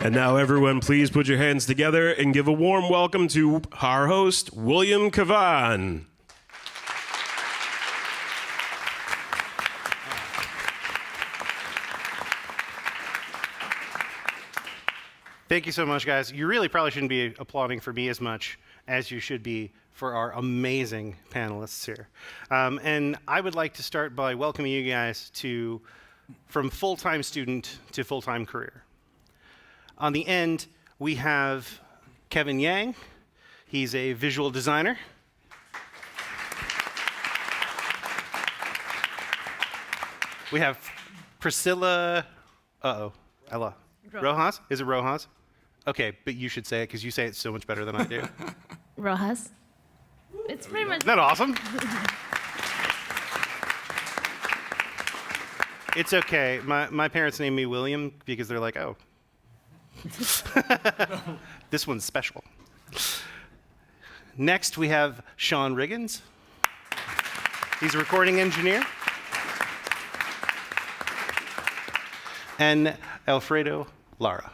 And now everyone, please put your hands together and give a warm welcome to our host, William Kavan. Thank you so much, guys. You really probably shouldn't be applauding for me as much as you should be for our amazing panelists here. And I would like to start by welcoming you guys from full-time student to full-time career. On the end, we have Kevin Yang. He's a visual designer. We have Priscilla, Ella. Rojas? Is it Rojas? Okay, but you should say it because you say it so much better than I do. Rojas. It's pretty much. Isn't that awesome? It's okay. My parents named me William because they're like, oh. This one's special. Next, we have Sean Riggins. He's a recording engineer. And Alfredo, Lara.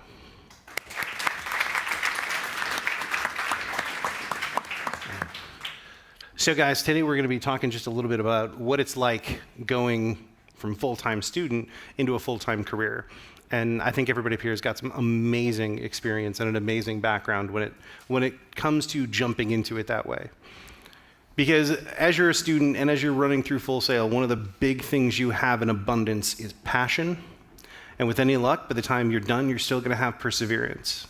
So guys, today we're going to be talking just a little bit about what it's like going from full-time student into a full-time career. And I think everybody up here has got some amazing experience and an amazing background when it comes to jumping into it that way. Because as you're a student and as you're running through Full Sail, one of the big things you have in abundance is passion. And with any luck, by the time you're done, you're still going to have perseverance.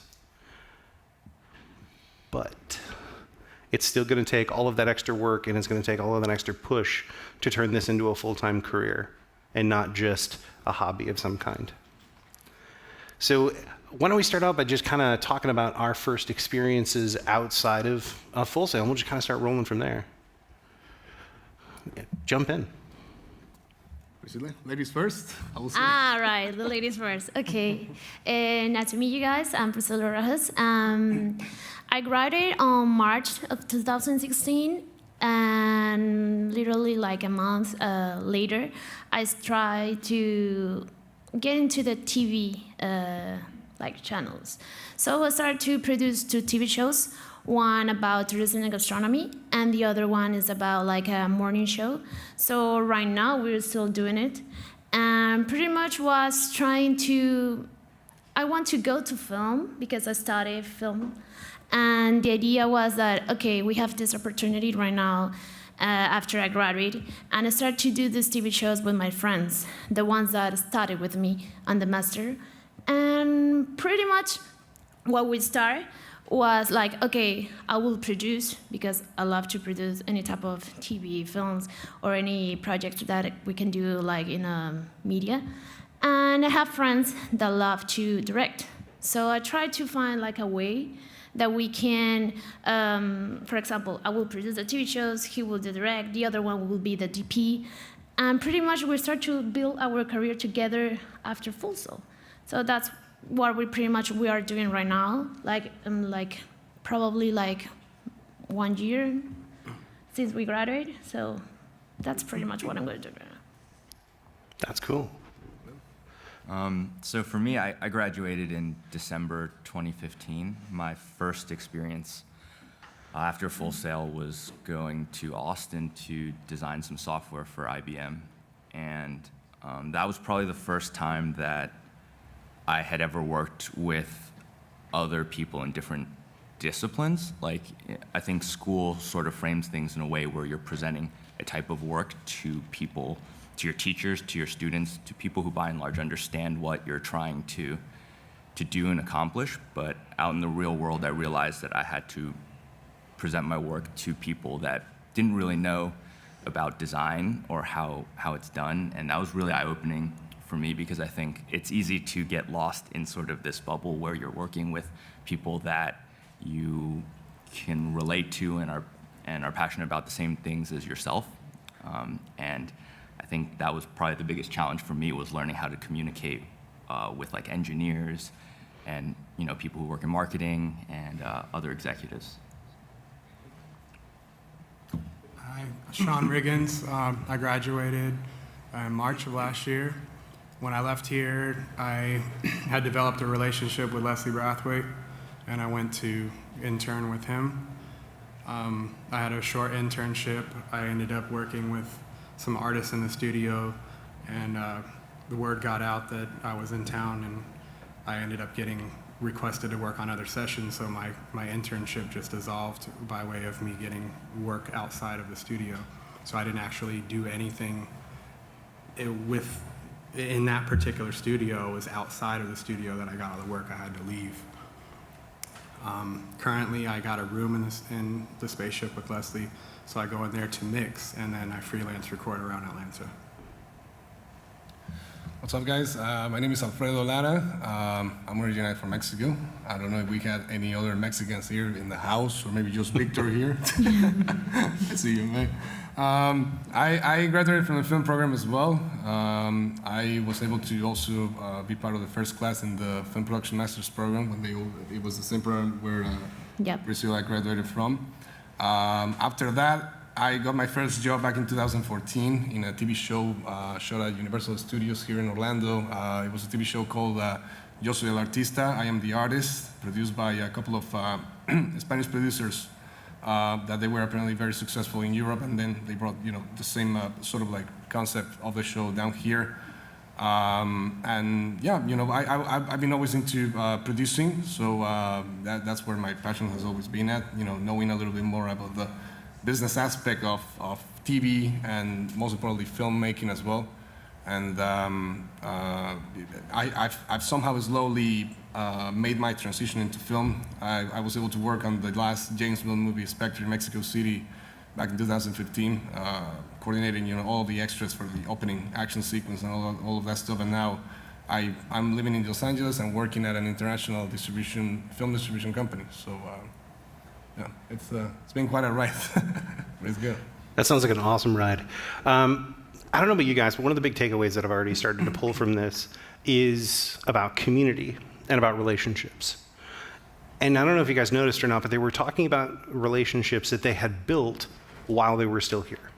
But it's still going to take all of that extra work, and it's going to take all of that extra push to turn this into a full-time career and not just a hobby of some kind. So why don't we start out by just kind of talking about our first experiences outside of Full Sail, and we'll just kind of start rolling from there. Jump in. Priscilla, ladies first. Right, the ladies first. Okay. Nice to meet you guys. I'm Priscilla Rojas. I graduated on March of 2016, and literally like a month later, I tried to get into the TV channels. So I started to produce 2 TV shows, one about tourism and gastronomy, and the other one is about like a morning show. So right now we're still doing it, and pretty much was I want to go to film because I studied film. And the idea was that, okay, we have this opportunity right now after I graduated, and I started to do these TV shows with my friends, the ones that studied with me on the master. And pretty much what we started was like, okay, I will produce, because I love to produce any type of TV, films, or any project that we can do like in media. And I have friends that love to direct. So I tried to find like a way that we can, for example, I will produce the TV shows, he will direct, the other one will be the DP, and pretty much we start to build our career together after Full Sail. So that's what we are doing right now, probably 1 year since we graduated, so that's pretty much what I'm going to do right now. That's cool. So for me, I graduated in December 2015. My first experience after Full Sail was going to Austin to design some software for IBM. And that was probably the first time that I had ever worked with other people in different disciplines. Like, I think school sort of frames things in a way where you're presenting a type of work to people, to your teachers, to your students, to people who by and large understand what you're trying to do and accomplish. But out in the real world, I realized that I had to present my work to people that didn't really know about design or how it's done. And that was really eye-opening for me, because I think it's easy to get lost in sort of this bubble where you're working with people that you can relate to and are passionate about the same things as yourself. And I think that was probably the biggest challenge for me, was learning how to communicate with like engineers and people who work in marketing and other executives. Hi, Sean Riggins. I graduated in March of last year. When I left here, I had developed a relationship with Leslie Brathwaite, and I went to intern with him. I had a short internship. I ended up working with some artists in the studio, and the word got out that I was in town, and I ended up getting requested to work on other sessions, so my internship just dissolved by way of me getting work outside of the studio. So I didn't actually do anything in that particular studio. It was outside of the studio that I got all the work. I had to leave. Currently, I got a room in the spaceship with Leslie, so I go in there to mix, and then I freelance record around Atlanta. What's up, guys? My name is Alfredo Lara. I'm originally from Mexico. I don't know if we had any other Mexicans here in the house, or maybe just Victor here. I see you, man. I graduated from the film program as well. I was able to also be part of the first class in the Film Production Masters program when it was the same program where Priscilla graduated from. After that, I got my first job back in 2014 in a TV show shot at Universal Studios here in Orlando. It was a TV show called Yo Soy el Artista, I Am the Artist, produced by a couple of Spanish producers that they were apparently very successful in Europe, and then they brought the same sort of like concept of the show down here. And yeah, I've been always into producing, so that's where my passion has always been at. Knowing a little bit more about the business aspect of TV and most importantly filmmaking as well. And I've somehow slowly made my transition into film. I was able to work on the last James Bond movie, Spectre, in Mexico City, back in 2015, coordinating all the extras for the opening action sequence and all of that stuff. And now I'm living in Los Angeles and working at an international film distribution company. So yeah, it's been quite a ride, but it's good. That sounds like an awesome ride. I don't know about you guys, but one of the big takeaways that I've already started to pull from this is about community and about relationships. And I don't know if you guys noticed or not, but they were talking about relationships that they had built while they were still here.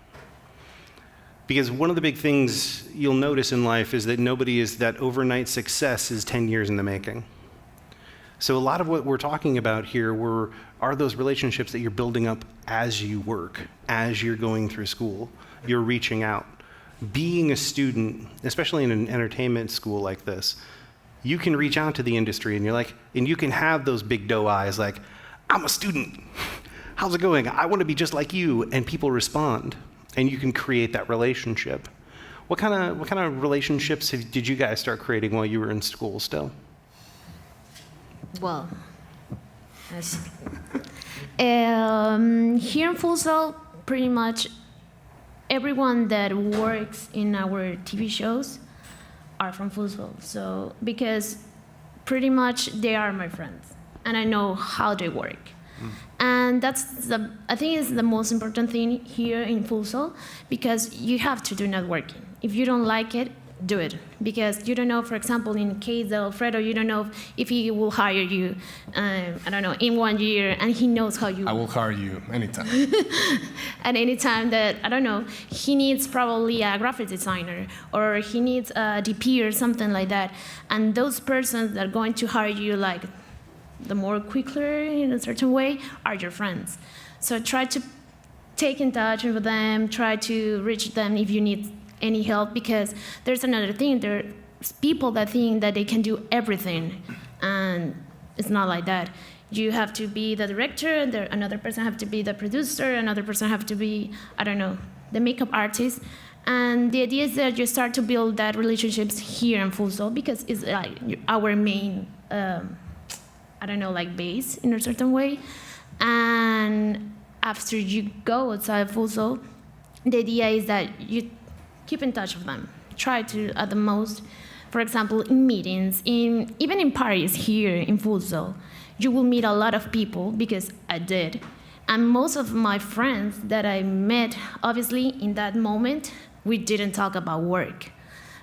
Because one of the big things you'll notice in life is that that overnight success is 10 years in the making. So a lot of what we're talking about here are those relationships that you're building up as you work, as you're going through school, you're reaching out. Being a student, especially in an entertainment school like this, you can reach out to the industry and you can have those big doe eyes like, I'm a student, how's it going? I want to be just like you, and people respond, and you can create that relationship. What kind of relationships did you guys start creating while you were in school still? Well, here in Full Sail, pretty much everyone that works in our TV shows are from Full Sail. So, because pretty much they are my friends, and I know how they work. And I think it's the most important thing here in Full Sail, because you have to do networking. If you don't like it, do it, because you don't know, for example, in case of Alfredo, you don't know if he will hire you, I don't know, in 1 year, and he knows how you... I will hire you anytime. At any time that, I don't know, he needs probably a graphic designer, or he needs a DP or something like that, and those persons that are going to hire you like the more quicker in a certain way are your friends. So try to take in touch with them, try to reach them if you need any help, because there's another thing. There's people that think that they can do everything, and it's not like that. You have to be the director, another person have to be the producer, another person have to be, I don't know, the makeup artist. And the idea is that you start to build that relationships here in Full Sail, because it's like our main, I don't know, like base in a certain way. And after you go outside Full Sail, the idea is that you keep in touch with them. Try to, at the most, for example, in meetings, even in parties here in Full Sail, you will meet a lot of people, because I did. And most of my friends that I met, obviously, in that moment, we didn't talk about work.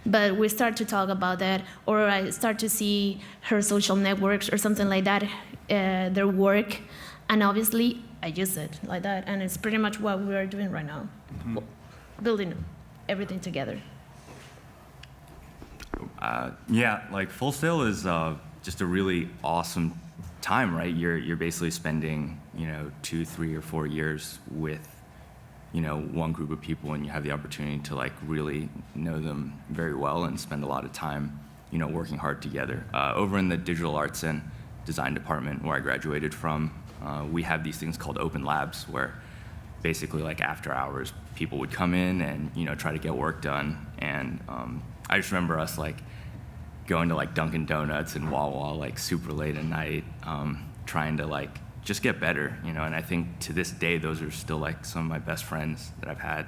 But we start to talk about that, or I start to see her social networks or something like that, their work, and obviously, I use it like that. And it's pretty much what we are doing right now, building everything together. Yeah, like Full Sail is just a really awesome time, right? You're basically spending 2, 3, or 4 years with one group of people, and you have the opportunity to like really know them very well and spend a lot of time working hard together. Over in the digital arts and design department where I graduated from, we have these things called open labs where basically like after hours people would come in and try to get work done. And I just remember us like going to like Dunkin' Donuts and Wawa like super late at night, trying to like just get better, and I think to this day those are still like some of my best friends that I've had,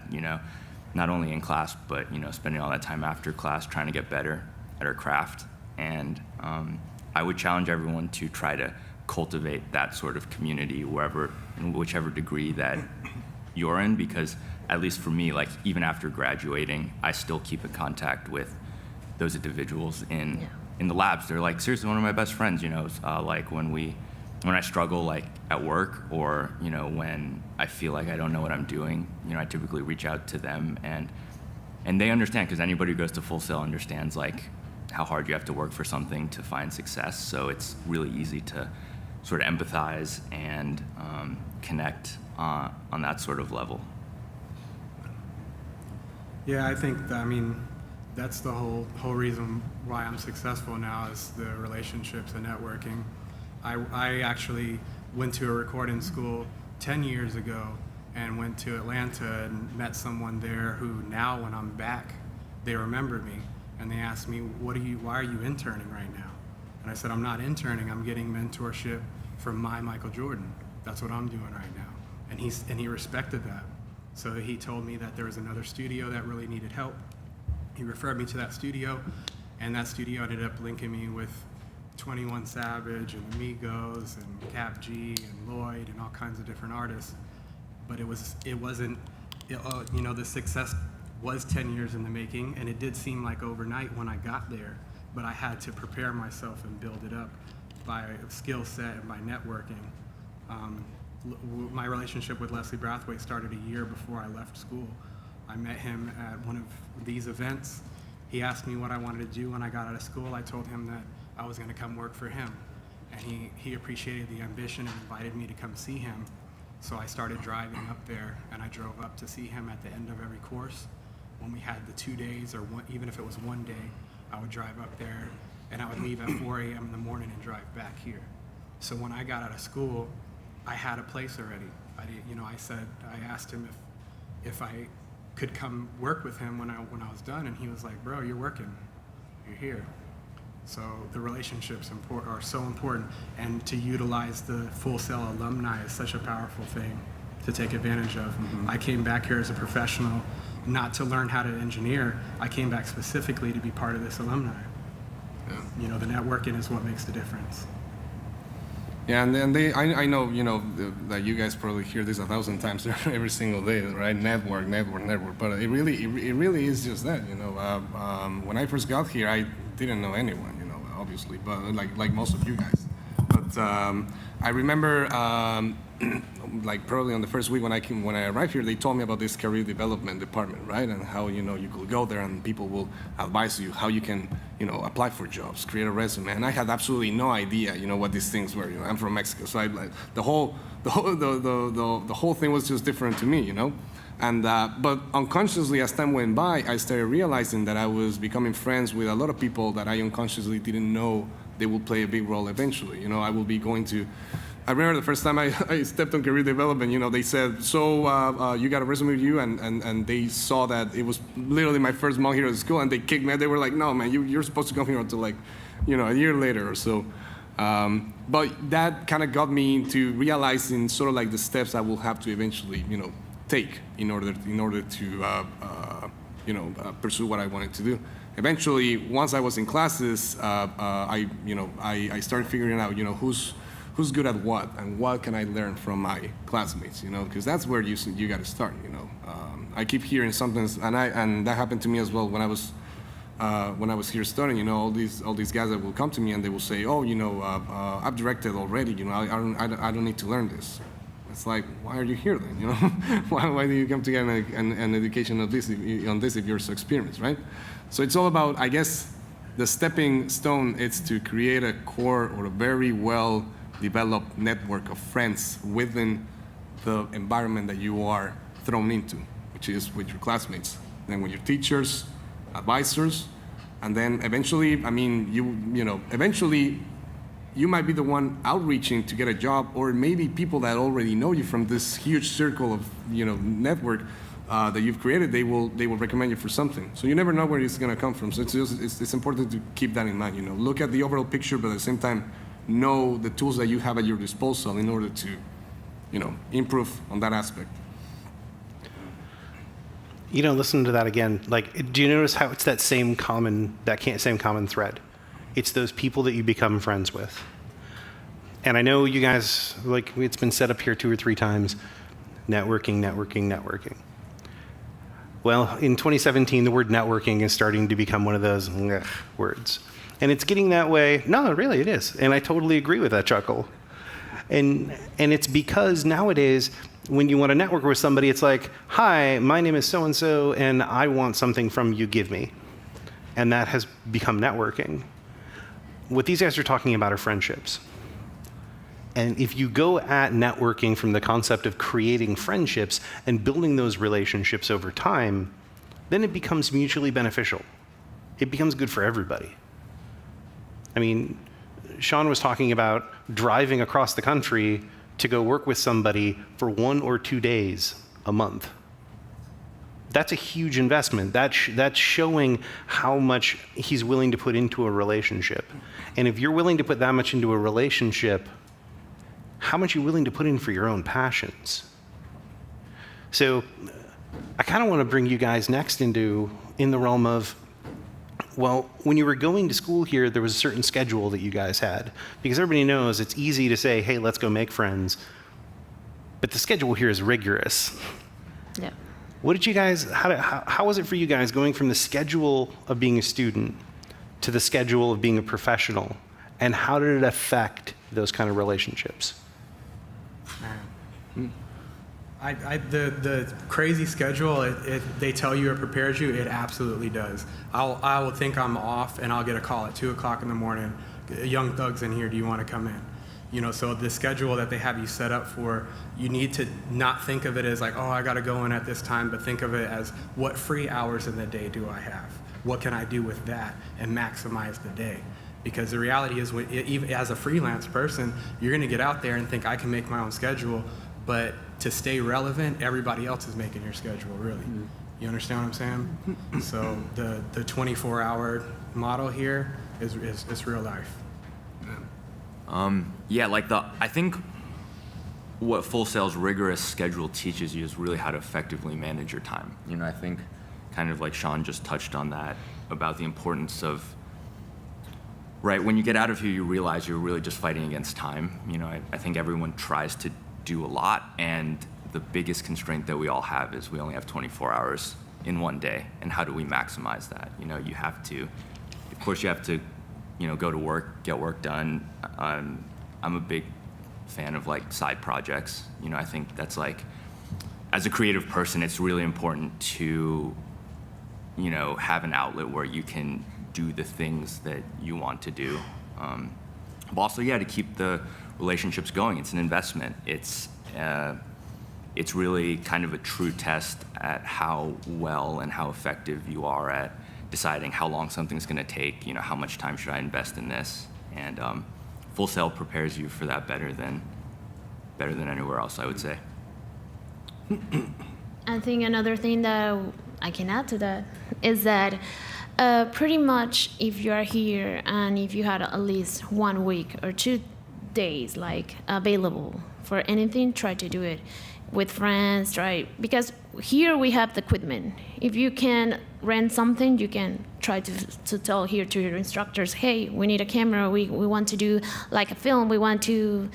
not only in class but spending all that time after class trying to get better at our craft. And I would challenge everyone to try to cultivate that sort of community wherever, in whichever degree that you're in, because at least for me, like even after graduating, I still keep in contact with those individuals in the labs. They're like seriously one of my best friends, like when I struggle like at work, or when I feel like I don't know what I'm doing, I typically reach out to them, and they understand, because anybody who goes to Full Sail understands like how hard you have to work for something to find success. So it's really easy to sort of empathize and connect on that sort of level. Yeah, I think that's the whole reason why I'm successful now, is the relationships and networking. I actually went to a recording school 10 years ago and went to Atlanta and met someone there who now, when I'm back, they remember me and they asked me, why are you interning right now? And I said, I'm not interning, I'm getting mentorship from my Michael Jordan. That's what I'm doing right now. And he respected that. So he told me that there was another studio that really needed help. He referred me to that studio, and that studio ended up linking me with 21 Savage and Amigos and Cap G and Lloyd and all kinds of different artists. But the success was 10 years in the making, and it did seem like overnight when I got there, but I had to prepare myself and build it up by skill set and by networking. My relationship with Leslie Brathwaite started a year before I left school. I met him at one of these events. He asked me what I wanted to do when I got out of school. I told him that I was going to come work for him, and he appreciated the ambition and invited me to come see him. So I started driving up there, and I drove up to see him at the end of every course. When we had the 2 days, or even if it was 1 day, I would drive up there, and I would leave at 4 a.m. in the morning and drive back here. So when I got out of school, I had a place already. I asked him if I could come work with him when I was done, and he was like, "Bro, you're working, you're here." So the relationships are so important, and to utilize the Full Sail alumni is such a powerful thing to take advantage of. Mm-hmm. I came back here as a professional, not to learn how to engineer. I came back specifically to be part of this alumni. Yeah. The networking is what makes the difference. Yeah, and then I know, that you guys probably hear this 1,000 times every single day, right? Network. But it really is just that, When I first got here, I didn't know anyone, obviously, but like most of you guys. But I remember, like probably on the first week when I arrived here, they told me about this career development department, right? And how you could go there and people will advise you how you can apply for jobs, create a resume. And I had absolutely no idea what these things were. I'm from Mexico, so the whole thing was just different to me, And but unconsciously, as time went by, I started realizing that I was becoming friends with a lot of people that I unconsciously didn't know they would play a big role eventually. I will be going to. I remember the first time I stepped on career development, they said, so you got a resume with you, and they saw that it was literally my first month here at school, and they kicked me out. They were like, no, man, you're supposed to come here until a year later or so. But that kind of got me into realizing sort of like the steps I will have to eventually, take in order to pursue what I wanted to do. Eventually, once I was in classes, I started figuring out, who's good at what, and what can I learn from my classmates, because that's where you got to start, I keep hearing something, and that happened to me as well when I was here studying, all these guys that will come to me and they will say, oh, I've directed already, I don't need to learn this. It's like, why are you here then, why do you come to get an education on this if you're so experienced, right? So it's all about, I guess, the stepping stone is to create a core or a very well developed network of friends within the environment that you are thrown into, which is with your classmates, then with your teachers, advisors, and then eventually, eventually you might be the one outreaching to get a job, or maybe people that already know you from this huge circle of network that you've created, they will recommend you for something. So you never know where it's going to come from. So it's important to keep that in mind. Look at the overall picture, but at the same time, know the tools that you have at your disposal in order to improve on that aspect. Listen to that again. Like, do you notice how it's that same common thread? It's those people that you become friends with. And I know you guys, it's been set up here 2 or 3 times, networking. Well, in 2017, the word networking is starting to become one of those words. And it's getting that way. No, really, it is. And I totally agree with that chuckle. And it's because nowadays, when you want to network with somebody, it's like, hi, my name is so-and-so, and I want something from you, give me. And that has become networking. What these guys are talking about are friendships. And if you go at networking from the concept of creating friendships and building those relationships over time, then it becomes mutually beneficial. It becomes good for everybody. I mean, Sean was talking about driving across the country to go work with somebody for 1 or 2 days a month. That's a huge investment. That's showing how much he's willing to put into a relationship. And if you're willing to put that much into a relationship, how much are you willing to put in for your own passions? So I kind of want to bring you guys next in the realm of, well, when you were going to school here, there was a certain schedule that you guys had. Because everybody knows it's easy to say, hey, let's go make friends. But the schedule here is rigorous. Yeah. What did you guys, how was it for you guys going from the schedule of being a student to the schedule of being a professional? And how did it affect those kind of relationships? The crazy schedule, they tell you it prepares you, it absolutely does. I will think I'm off and I'll get a call at 2 o'clock in the morning. Young thugs in here, do you want to come in? So the schedule that they have you set up for, you need to not think of it as like, oh, I got to go in at this time, but think of it as what free hours in the day do I have? What can I do with that and maximize the day? Because the reality is, even as a freelance person, you're going to get out there and think I can make my own schedule, but to stay relevant, everybody else is making your schedule, really. You understand what I'm saying? So the 24-hour model here is real life. I think what Full Sail's rigorous schedule teaches you is really how to effectively manage your time. I think kind of like Sean just touched on that, about the importance of, right, when you get out of here, you realize you're really just fighting against time. I think everyone tries to do a lot, and the biggest constraint that we all have is we only have 24 hours in one day, and how do we maximize that? You have to, of course you have to, go to work, get work done. I'm a big fan of side projects. I think that's as a creative person, it's really important to, have an outlet where you can do the things that you want to do. But also, to keep the relationships going. It's an investment. It's really kind of a true test at how well and how effective you are at deciding how long something's going to take. How much time should I invest in this? And Full Sail prepares you for that better than anywhere else, I would say. I think another thing that I can add to that is that pretty much if you are here and if you had at least 1 week or 2 days available for anything, try to do it with friends, because here we have the equipment. If you can rent something, you can try to tell here to your instructors, hey, we need a camera, we want to do a film, we want to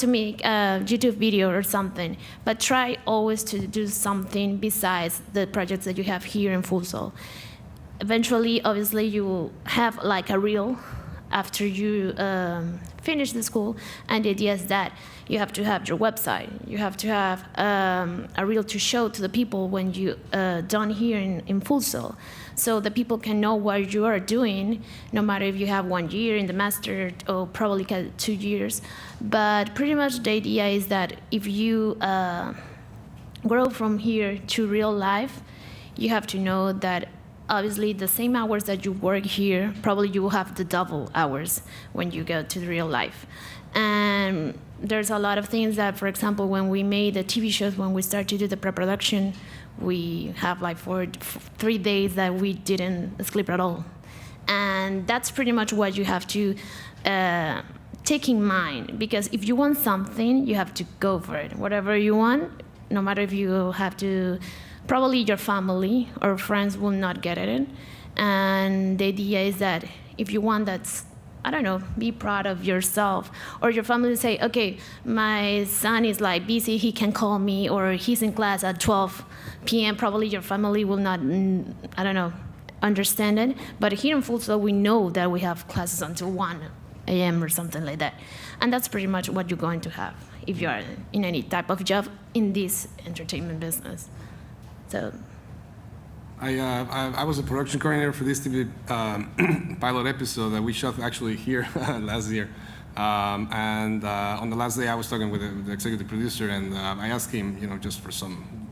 make a YouTube video or something. But try always to do something besides the projects that you have here in Full Sail. Eventually, obviously, you will have a reel after you finish the school. And the idea is that you have to have your website. You have to have a reel to show to the people when you done here in Full Sail, so the people can know what you are doing, no matter if you have 1 year in the master or probably 2 years. But pretty much the idea is that if you grow from here to real life, you have to know that obviously the same hours that you work here, probably you will have the double hours when you go to the real life. And there's a lot of things that, for example, when we made the TV shows, when we start to do the pre-production, we have like 3 days that we didn't sleep at all. And that's pretty much what you have to take in mind, because if you want something, you have to go for it. Whatever you want, no matter if you have to, probably your family or friends will not get it. And the idea is that if you want that, I don't know, be proud of yourself, or your family say, okay, my son is like busy, he can call me, or he's in class at 12 p.m. Probably your family will not, I don't know, understand it. But here in Full Sail, we know that we have classes until 1 a.m. or something like that. And that's pretty much what you're going to have if you are in any type of job in this entertainment business. So, I was a production coordinator for this TV pilot episode that we shot actually here last year. And on the last day, I was talking with the executive producer, and I asked him, just for some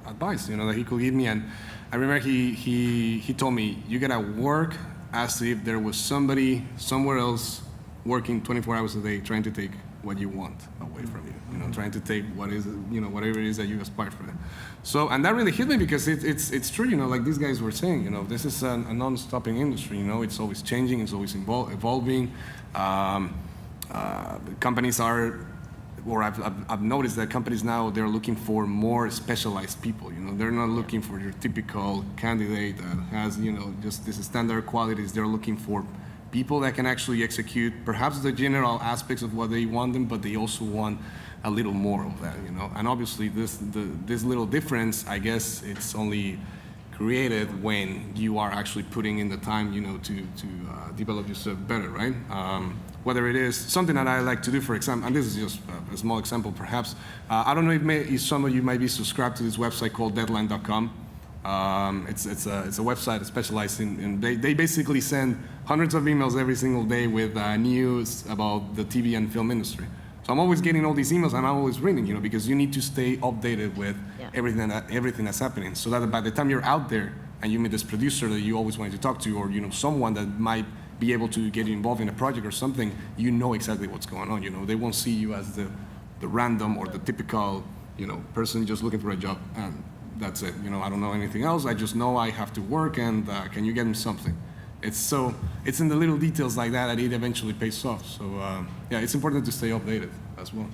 advice, that he could give me. And I remember he told me, you gotta work as if there was somebody somewhere else working 24 hours a day trying to take what you want away from you, trying to take whatever it is that you aspire for. So, and that really hit me, because it's true, like these guys were saying, this is a non-stopping industry, it's always changing, it's always evolving. Companies are, or I've noticed that companies now, they're looking for more specialized people, they're not looking for your typical candidate that has, just this standard qualities. They're looking for people that can actually execute perhaps the general aspects of what they want them, but they also want a little more of that, And obviously this little difference, I guess it's only created when you are actually putting in the time, to develop yourself better, right? Whether it is something that I like to do, for example, and this is just a small example perhaps, I don't know if some of you might be subscribed to this website called deadline.com. It's a website specialized in they basically send hundreds of emails every single day with news about the TV and film industry. So I'm always getting all these emails, and I'm always reading, because you need to stay updated with everything that's happening, so that by the time you're out there and you meet this producer that you always wanted to talk to, or someone that might be able to get you involved in a project or something, you know exactly what's going on. They won't see you as the random or the typical person just looking for a job, and that's it. I don't know anything else. I just know I have to work, and can you get me something? It's in the little details like that it eventually pays off. So yeah, it's important to stay updated as well.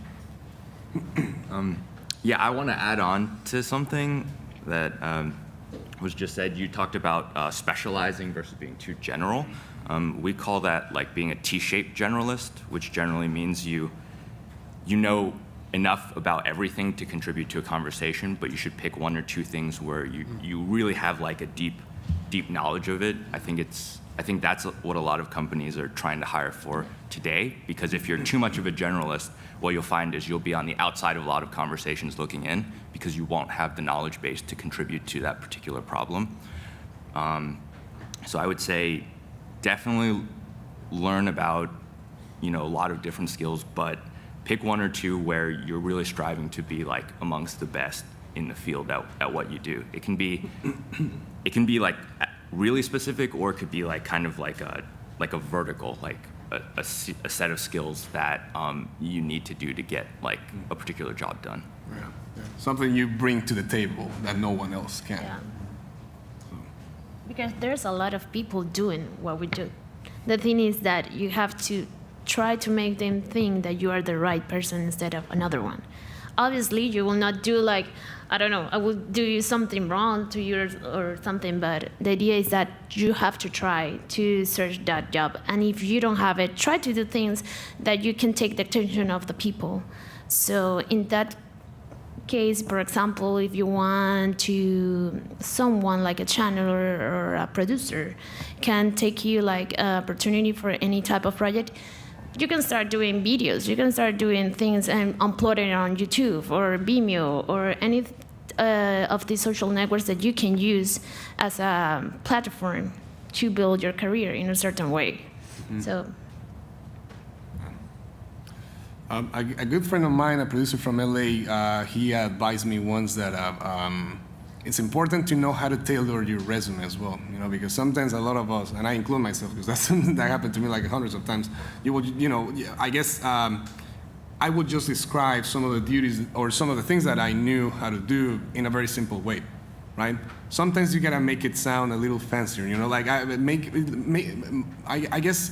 Yeah, I want to add on to something that was just said. You talked about specializing versus being too general. We call that like being a T-shaped generalist, which generally means you know enough about everything to contribute to a conversation, but you should pick 1 or 2 things where you really have like a deep knowledge of it. I think that's what a lot of companies are trying to hire for today, because if you're too much of a generalist, what you'll find is you'll be on the outside of a lot of conversations looking in, because you won't have the knowledge base to contribute to that particular problem. So I would say definitely learn about a lot of different skills, but pick 1 or 2 where you're really striving to be like amongst the best in the field at what you do. It can be like really specific, or it could be like kind of like a vertical, like a set of skills that you need to do to get like a particular job done. Yeah. Something you bring to the table that no one else can. yeah. Because there's a lot of people doing what we do. The thing is that you have to try to make them think that you are the right person instead of another one. Obviously, you will not do like, I don't know, I will do something wrong to you or something, but the idea is that you have to try to search that job. And if you don't have it, try to do things that you can take the attention of the people. So in that case, for example, if you want to, someone like a channel or a producer can take you like opportunity for any type of project, you can start doing videos, you can start doing things and uploading it on YouTube or Vimeo or any of the social networks that you can use as a platform to build your career in a certain way. So. A good friend of mine, a producer from LA, he advised me once that it's important to know how to tailor your resume as well, you know, because sometimes a lot of us, and I include myself, because that's something that happened to me like hundreds of times, I guess I would just describe some of the duties or some of the things that I knew how to do in a very simple way, right? Sometimes you gotta make it sound a little fancier, you know, like I guess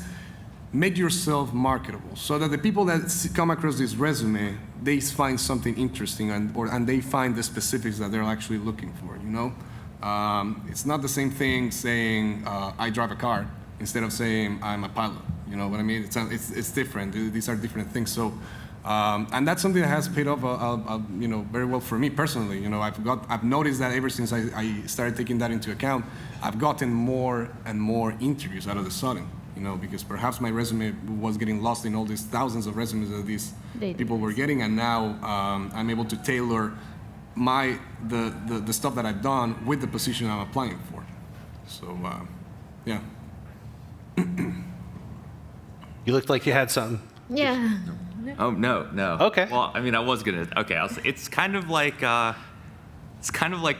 make yourself marketable so that the people that come across this resume, they find something interesting and they find the specifics that they're actually looking for, you know? It's not the same thing saying, I drive a car, instead of saying, I'm a pilot, you know what I mean? It's different, these are different things. So, and that's something that has paid off, you know, very well for me personally. You know, I've noticed that ever since I started taking that into account, I've gotten more and more interviews out of the sudden. You know, because perhaps my resume was getting lost in all these thousands of resumes that these people were getting, and now I'm able to tailor the stuff that I've done with the position I'm applying for. So, yeah. You looked like you had something. Yeah. Oh, no. Okay. Well, I mean, I was gonna. Okay, it's kind of like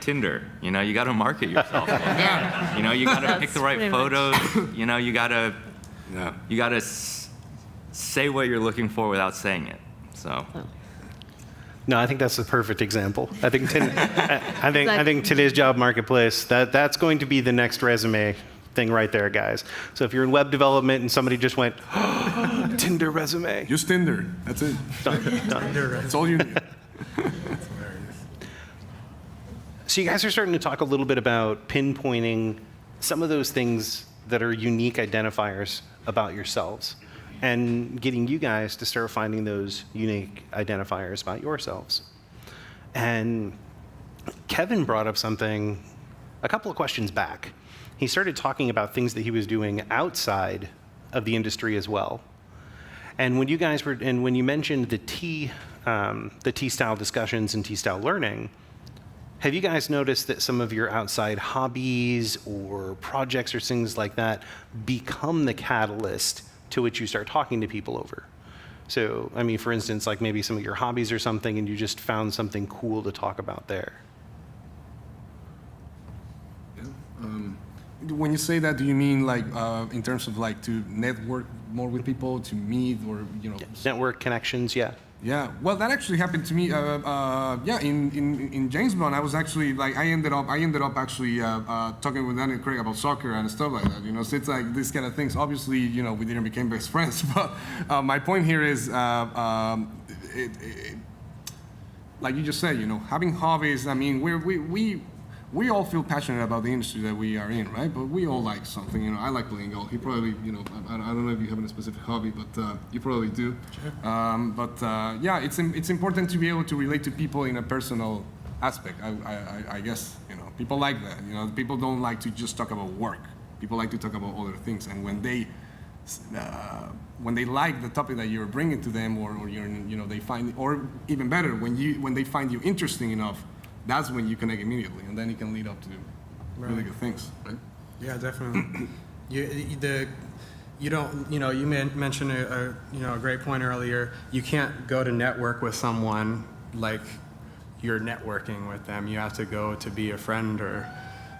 Tinder. You know, you got to market yourself. Yeah. You know, you got to pick the right pretty much. photos. You know, you got to say what you're looking for without saying it. So. No, I think that's the perfect example. I think today's job marketplace, that's going to be the next resume thing right there, guys. So if you're in web development and somebody just went, Tinder resume. Just Tinder. That's it. Done. That's all you need. So you guys are starting to talk a little bit about pinpointing some of those things that are unique identifiers about yourselves and getting you guys to start finding those unique identifiers about yourselves. And Kevin brought up something a couple of questions back. He started talking about things that he was doing outside of the industry as well. And when you guys were, and when you mentioned the T-style discussions and T-style learning, have you guys noticed that some of your outside hobbies or projects or things like that become the catalyst to which you start talking to people over? So, I mean, for instance, like maybe some of your hobbies or something, and you just found something cool to talk about there. When you say that, do you mean like in terms of like to network more with people, to meet, or you know? Network connections, yeah. Yeah, well, that actually happened to me. In James Bond, I was actually like I ended up actually talking with Daniel Craig about soccer and stuff like that. You know, so it's like these kind of things. Obviously, you know, we didn't become best friends, but my point here is, like you just said, you know, having hobbies. I mean, we all feel passionate about the industry that we are in, right? But we all like something, you know. I like playing golf. You probably, you know, I don't know if you have a specific hobby, but you probably do. Sure. Yeah, it's important to be able to relate to people in a personal aspect. I guess, you know, people like that. You know, people don't like to just talk about work. People like to talk about other things. And when they like the topic that you're bringing to them, or you're, you know, they find, or even better, when they find you interesting enough, that's when you connect immediately, and then it can lead up to really good things, right? Yeah, definitely. You don't, you know, you mentioned a great point earlier. You can't go to network with someone like you're networking with them. You have to go to be a friend, or,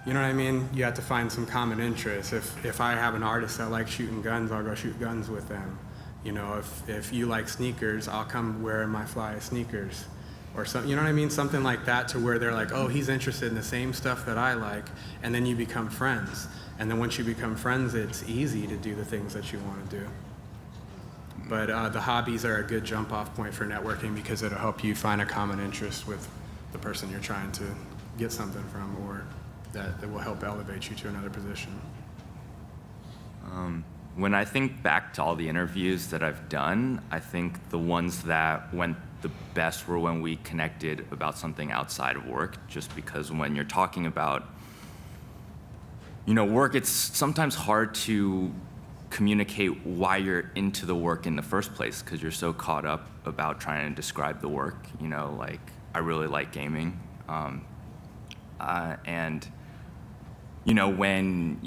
you know what I mean? You have to find some common interests. If I have an artist that likes shooting guns, I'll go shoot guns with them. You know, if you like sneakers, I'll come wearing my fly sneakers. Or something, you know what I mean? Something like that, to where they're like, oh, he's interested in the same stuff that I like, and then you become friends. And then once you become friends, it's easy to do the things that you want to do. But the hobbies are a good jump-off point for networking, because it'll help you find a common interest with the person you're trying to get something from, or that will help elevate you to another position. When I think back to all the interviews that I've done, I think the ones that went the best were when we connected about something outside of work, just because when you're talking about, work, it's sometimes hard to communicate why you're into the work in the first place, because you're so caught up about trying to describe the work. Like, I really like gaming. And when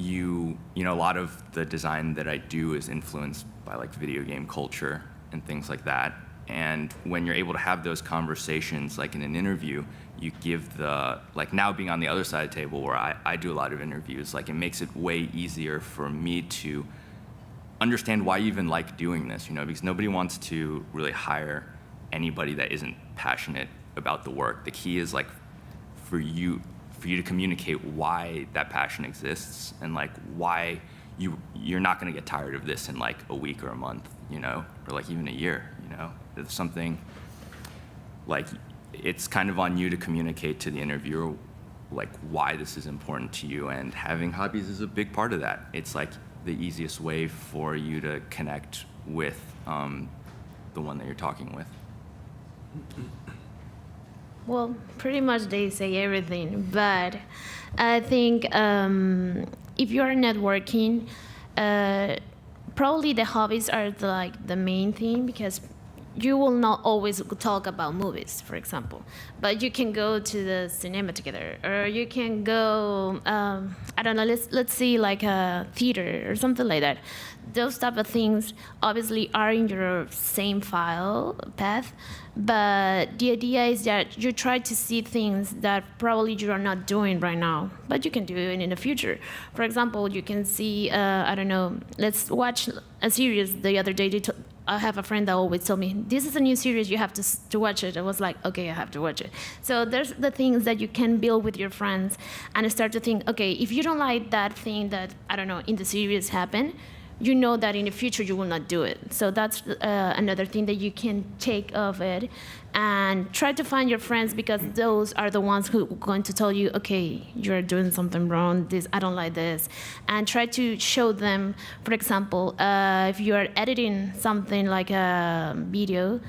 a lot of the design that I do is influenced by like video game culture and things like that. And when you're able to have those conversations, like in an interview, you give now being on the other side of the table where I do a lot of interviews, like it makes it way easier for me to understand why you even like doing this, because nobody wants to really hire anybody that isn't passionate about the work. The key is like for you to communicate why that passion exists and like why you're not going to get tired of this in like a week or a month, or like even a year. It's something like it's kind of on you to communicate to the interviewer like why this is important to you, and having hobbies is a big part of that. It's like the easiest way for you to connect with the one that you're talking with. Well, pretty much they say everything, but I think if you are networking, probably the hobbies are the main thing, because you will not always talk about movies, for example, but you can go to the cinema together, or you can go, I don't know, let's see like a theater or something like that. Those type of things obviously are in your same file path, but the idea is that you try to see things that probably you are not doing right now, but you can do it in the future. For example, you can see, I don't know, let's watch a series. The other day, I have a friend that always told me, this is a new series, you have to watch it. I was like, okay, I have to watch it. So there's the things that you can build with your friends and start to think, okay, if you don't like that thing that, I don't know, in the series happened, you know that in the future you will not do it. So that's another thing that you can take of it, and try to find your friends, because those are the ones who are going to tell you, okay, you're doing something wrong, I don't like this. And try to show them, for example, if you are editing something like a video,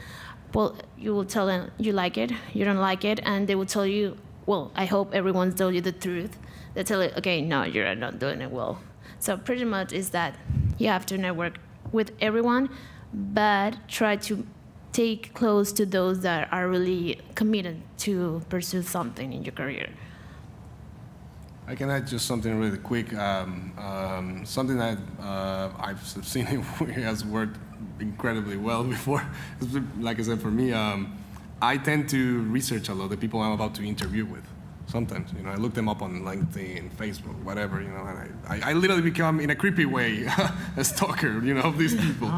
well, you will tell them you like it, you don't like it, and they will tell you, well, I hope everyone's telling you the truth. They tell you, okay, no, you're not doing it well. So pretty much is that you have to network with everyone, but try to take close to those that are really committed to pursue something in your career. I can add just something really quick. Something that I've seen it has worked incredibly well before. Like I said, for me, I tend to research a lot the people I'm about to interview with. Sometimes, I look them up on LinkedIn, Facebook, whatever, and I literally become, in a creepy way, a stalker, of these people.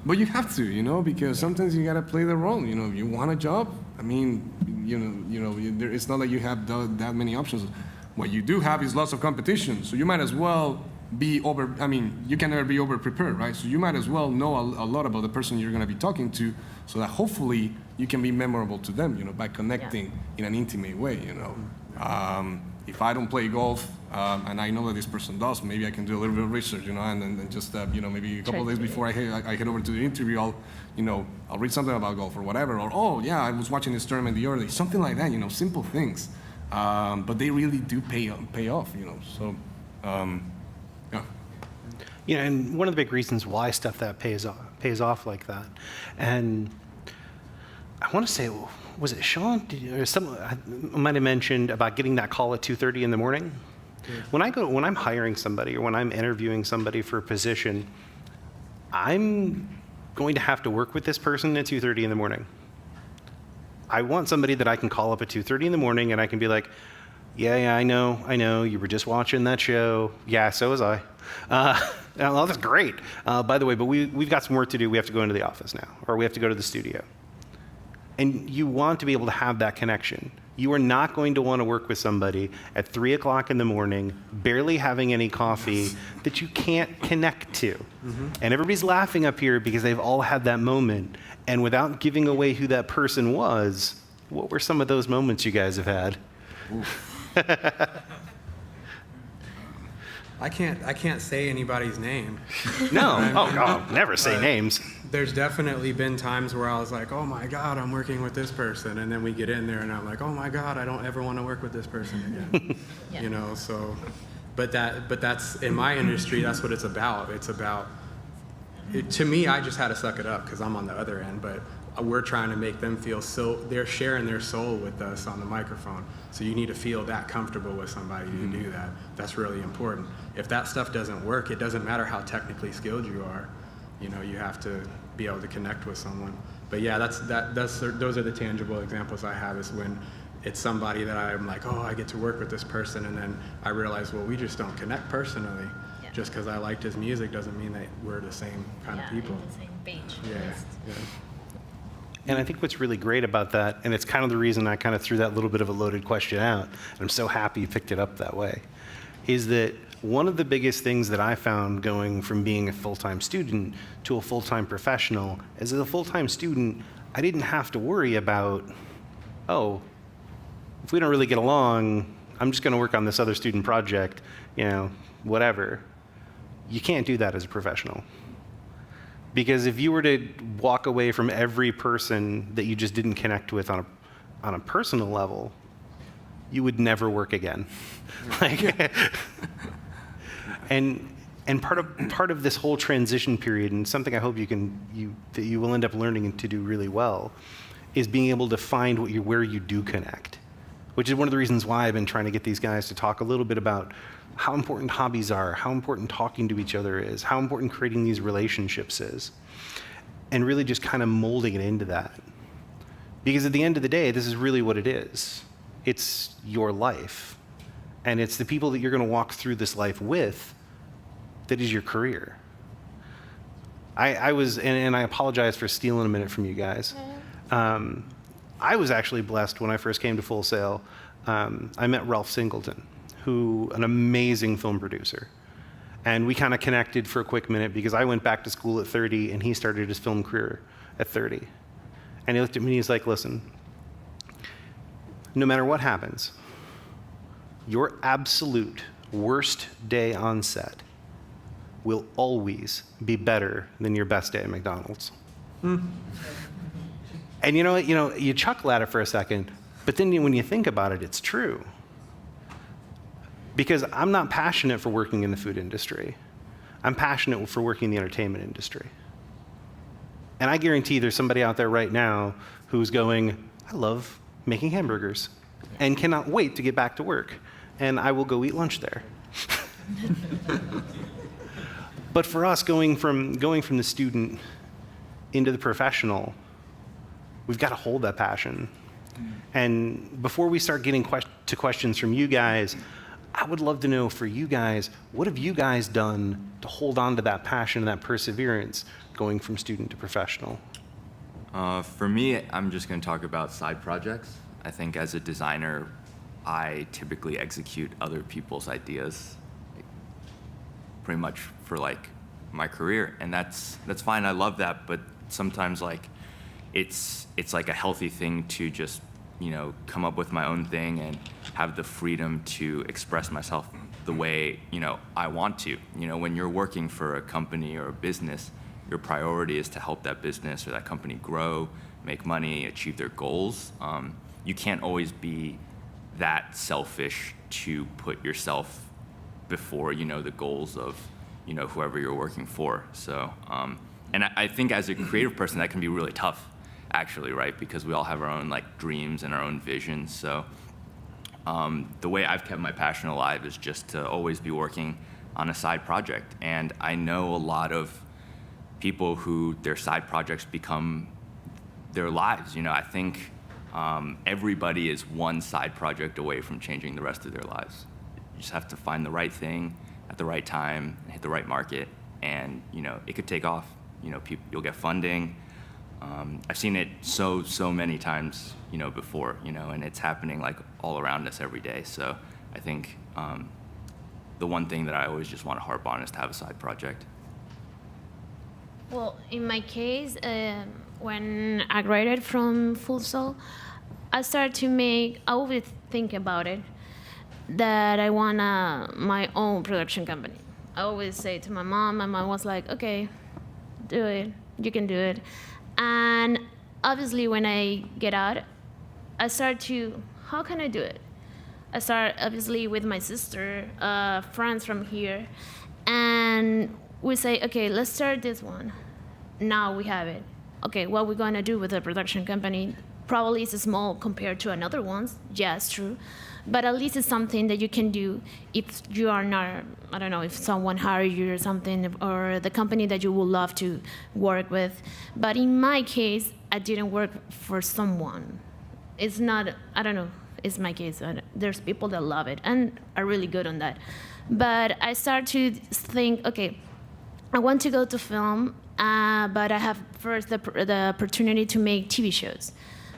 But you have to, because sometimes you gotta play the role. If you want a job, I mean, it's not like you have that many options. What you do have is lots of competition, so you might as well be you can never be over prepared, right? So you might as well know a lot about the person you're gonna be talking to, so that hopefully you can be memorable to them, by connecting in an intimate way, If I don't play golf, and I know that this person does, maybe I can do a little bit of research, and then just, maybe a couple of days before I head over to the interview, I'll read something about golf or whatever, or, oh yeah, I was watching this tournament the other day, something like that, simple things. But they really do pay off, so, Yeah, and one of the big reasons why stuff that pays off like that, and I want to say, was it Sean? I might have mentioned about getting that call at 2:30 in the morning. Yeah. When I'm hiring somebody or when I'm interviewing somebody for a position, I'm going to have to work with this person at 2:30 in the morning. I want somebody that I can call up at 2:30 in the morning and I can be like, yeah, I know, you were just watching that show. Yeah, so was I. Well, that's great. By the way, but we've got some work to do. We have to go into the office now, or we have to go to the studio. And you want to be able to have that connection. You are not going to want to work with somebody at 3 o'clock in the morning, barely having any coffee, that you can't connect to. Mm-hmm. And everybody's laughing up here because they've all had that moment. And without giving away who that person was, what were some of those moments you guys have had? I can't say anybody's name. No. Oh, never say names. There's definitely been times where I was like, oh my God, I'm working with this person. And then we get in there and I'm like, oh my God, I don't ever want to work with this person again. You know, so, but that's, in my industry, that's what it's about. It's about, to me, I just had to suck it up because I'm on the other end, but we're trying to make them feel so, they're sharing their soul with us on the microphone. So you need to feel that comfortable with somebody to do that. That's really important. If that stuff doesn't work, it doesn't matter how technically skilled you are. You know, you have to be able to connect with someone. But yeah, those are the tangible examples I have, is when it's somebody that I'm like, oh, I get to work with this person, and then I realize, well, we just don't connect personally. Yeah. Just because I liked his music doesn't mean that we're the same kind of people. The same page. Yeah. And I think what's really great about that, and it's kind of the reason I kind of threw that little bit of a loaded question out, and I'm so happy you picked it up that way, is that one of the biggest things that I found going from being a full-time student to a full-time professional is, as a full-time student, I didn't have to worry about, oh, if we don't really get along, I'm just going to work on this other student project, you know, whatever. You can't do that as a professional. Because if you were to walk away from every person that you just didn't connect with on a personal level, you would never work again. And part of this whole transition period, and something I hope that you will end up learning to do really well, is being able to find where you do connect. Which is one of the reasons why I've been trying to get these guys to talk a little bit about how important hobbies are, how important talking to each other is, how important creating these relationships is, and really just kind of molding it into that. Because at the end of the day, this is really what it is. It's your life. And it's the people that you're going to walk through this life with that is your career. I was, and I apologize for stealing a minute from you guys. I was actually blessed when I first came to Full Sail. I met Ralph Singleton, an amazing film producer. And we kind of connected for a quick minute because I went back to school at 30 and he started his film career at 30. And he looked at me and he's like, listen, no matter what happens, your absolute worst day on set will always be better than your best day at McDonald's. And you know what? You chuckle at it for a second, but then when you think about it, it's true. Because I'm not passionate for working in the food industry. I'm passionate for working in the entertainment industry. And I guarantee there's somebody out there right now who's going, I love making hamburgers and cannot wait to get back to work. And I will go eat lunch there. But for us, going from the student into the professional, we've got to hold that passion. And before we start getting to questions from you guys, I would love to know for you guys, what have you guys done to hold on to that passion and that perseverance going from student to professional? For me, I'm just going to talk about side projects. I think as a designer, I typically execute other people's ideas pretty much for like my career, and that's fine. I love that, but sometimes like it's like a healthy thing to just come up with my own thing and have the freedom to express myself the way I want to. When you're working for a company or a business, your priority is to help that business or that company grow, make money, achieve their goals. You can't always be that selfish to put yourself before the goals of whoever you're working for. So and I think as a creative person that can be really tough, actually, right? Because we all have our own like dreams and our own visions. So the way I've kept my passion alive is just to always be working on a side project. And I know a lot of people who their side projects become their lives. I think everybody is one side project away from changing the rest of their lives. You just have to find the right thing at the right time, hit the right market, and it could take off. You'll get funding. I've seen it so many times, before, and it's happening like all around us every day. So I think the one thing that I always just want to harp on is to have a side project. Well, in my case, when I graduated from Full Sail, I started to I always think about it. that I want my own production company. I always say to my mom was like, okay, do it, you can do it. And obviously when I get out, I start to, how can I do it? I start obviously with my sister, friends from here, and we say, okay, let's start this one. Now we have it. Okay, what we're gonna do with the production company probably is small compared to another ones. Yeah, it's true. But at least it's something that you can do if you are not, I don't know, if someone hired you or something, or the company that you would love to work with. But in my case, I didn't work for someone. It's not, I don't know, it's my case. There's people that love it and are really good on that. But I start to think, okay, I want to go to film, but I have first the opportunity to make TV shows.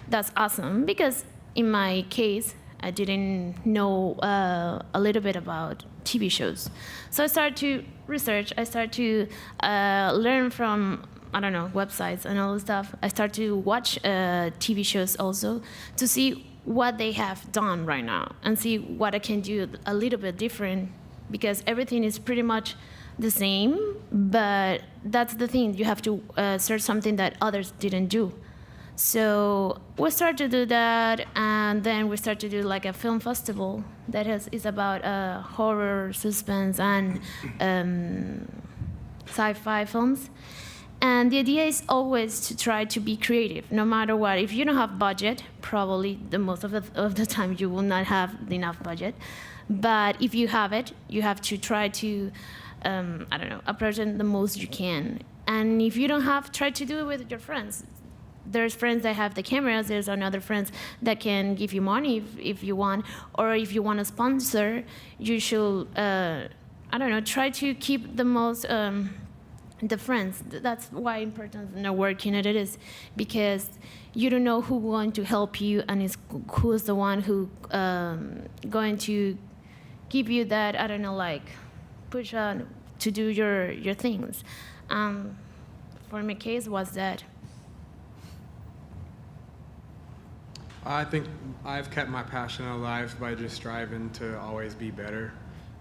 That's awesome, because in my case, I didn't know a little bit about TV shows. So I started to research, I started to learn from, I don't know, websites and all this stuff. I started to watch TV shows also to see what they have done right now and see what I can do a little bit different, because everything is pretty much the same, but that's the thing, you have to search something that others didn't do. So we started to do that, and then we started to do like a film festival that is about horror, suspense, and sci-fi films. And the idea is always to try to be creative, no matter what. If you don't have budget, probably the most of the time you will not have enough budget. But if you have it, you have to try to, I don't know, approach it the most you can. And if you don't have, try to do it with your friends. There's friends that have the cameras, there's another friends that can give you money if you want, or if you want to sponsor, you should, I don't know, try to keep the most, the friends. That's why important networking it is, because you don't know who's going to help you and who's the one who going to give you that, I don't know, like push on to do your things. For my case was that. I think I've kept my passion alive by just striving to always be better.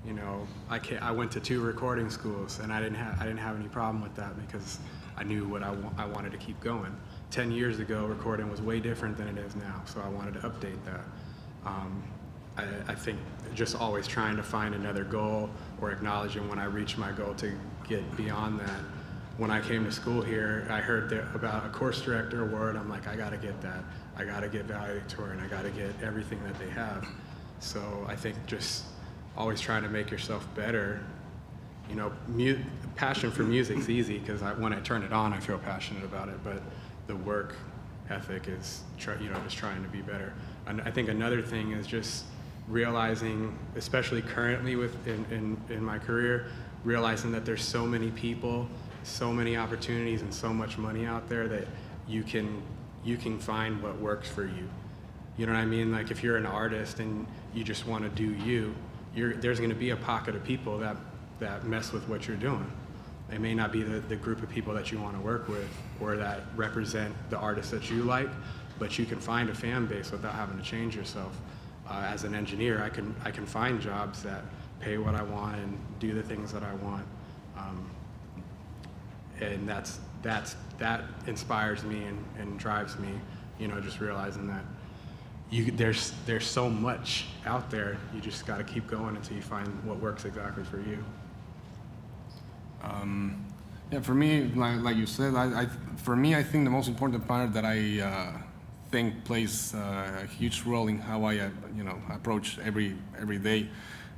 You know, I went to 2 recording schools, and I didn't have any problem with that, because I knew what I wanted to keep going. 10 years ago, recording was way different than it is now, so I wanted to update that. I think just always trying to find another goal, or acknowledging when I reach my goal to get beyond that. When I came to school here, I heard about a course director award. I'm like, I gotta get that. I gotta get valedictorian. I gotta get everything that they have. So I think just always trying to make yourself better. You know, passion for music's easy, because when I turn it on, I feel passionate about it. But the work ethic is, just trying to be better. And I think another thing is just realizing, especially currently in my career, realizing that there's so many people, so many opportunities, and so much money out there that you can find what works for you. You know what I mean? Like if you're an artist and you just want to do there's going to be a pocket of people that mess with what you're doing. It may not be the group of people that you want to work with or that represent the artists that you like, but you can find a fan base without having to change yourself. As an engineer, I can find jobs that pay what I want and do the things that I want. And that inspires me and drives me, just realizing that there's so much out there. You just got to keep going until you find what works exactly for you. Yeah, for me, like you said, I think the most important part that I think plays a huge role in how I approach every day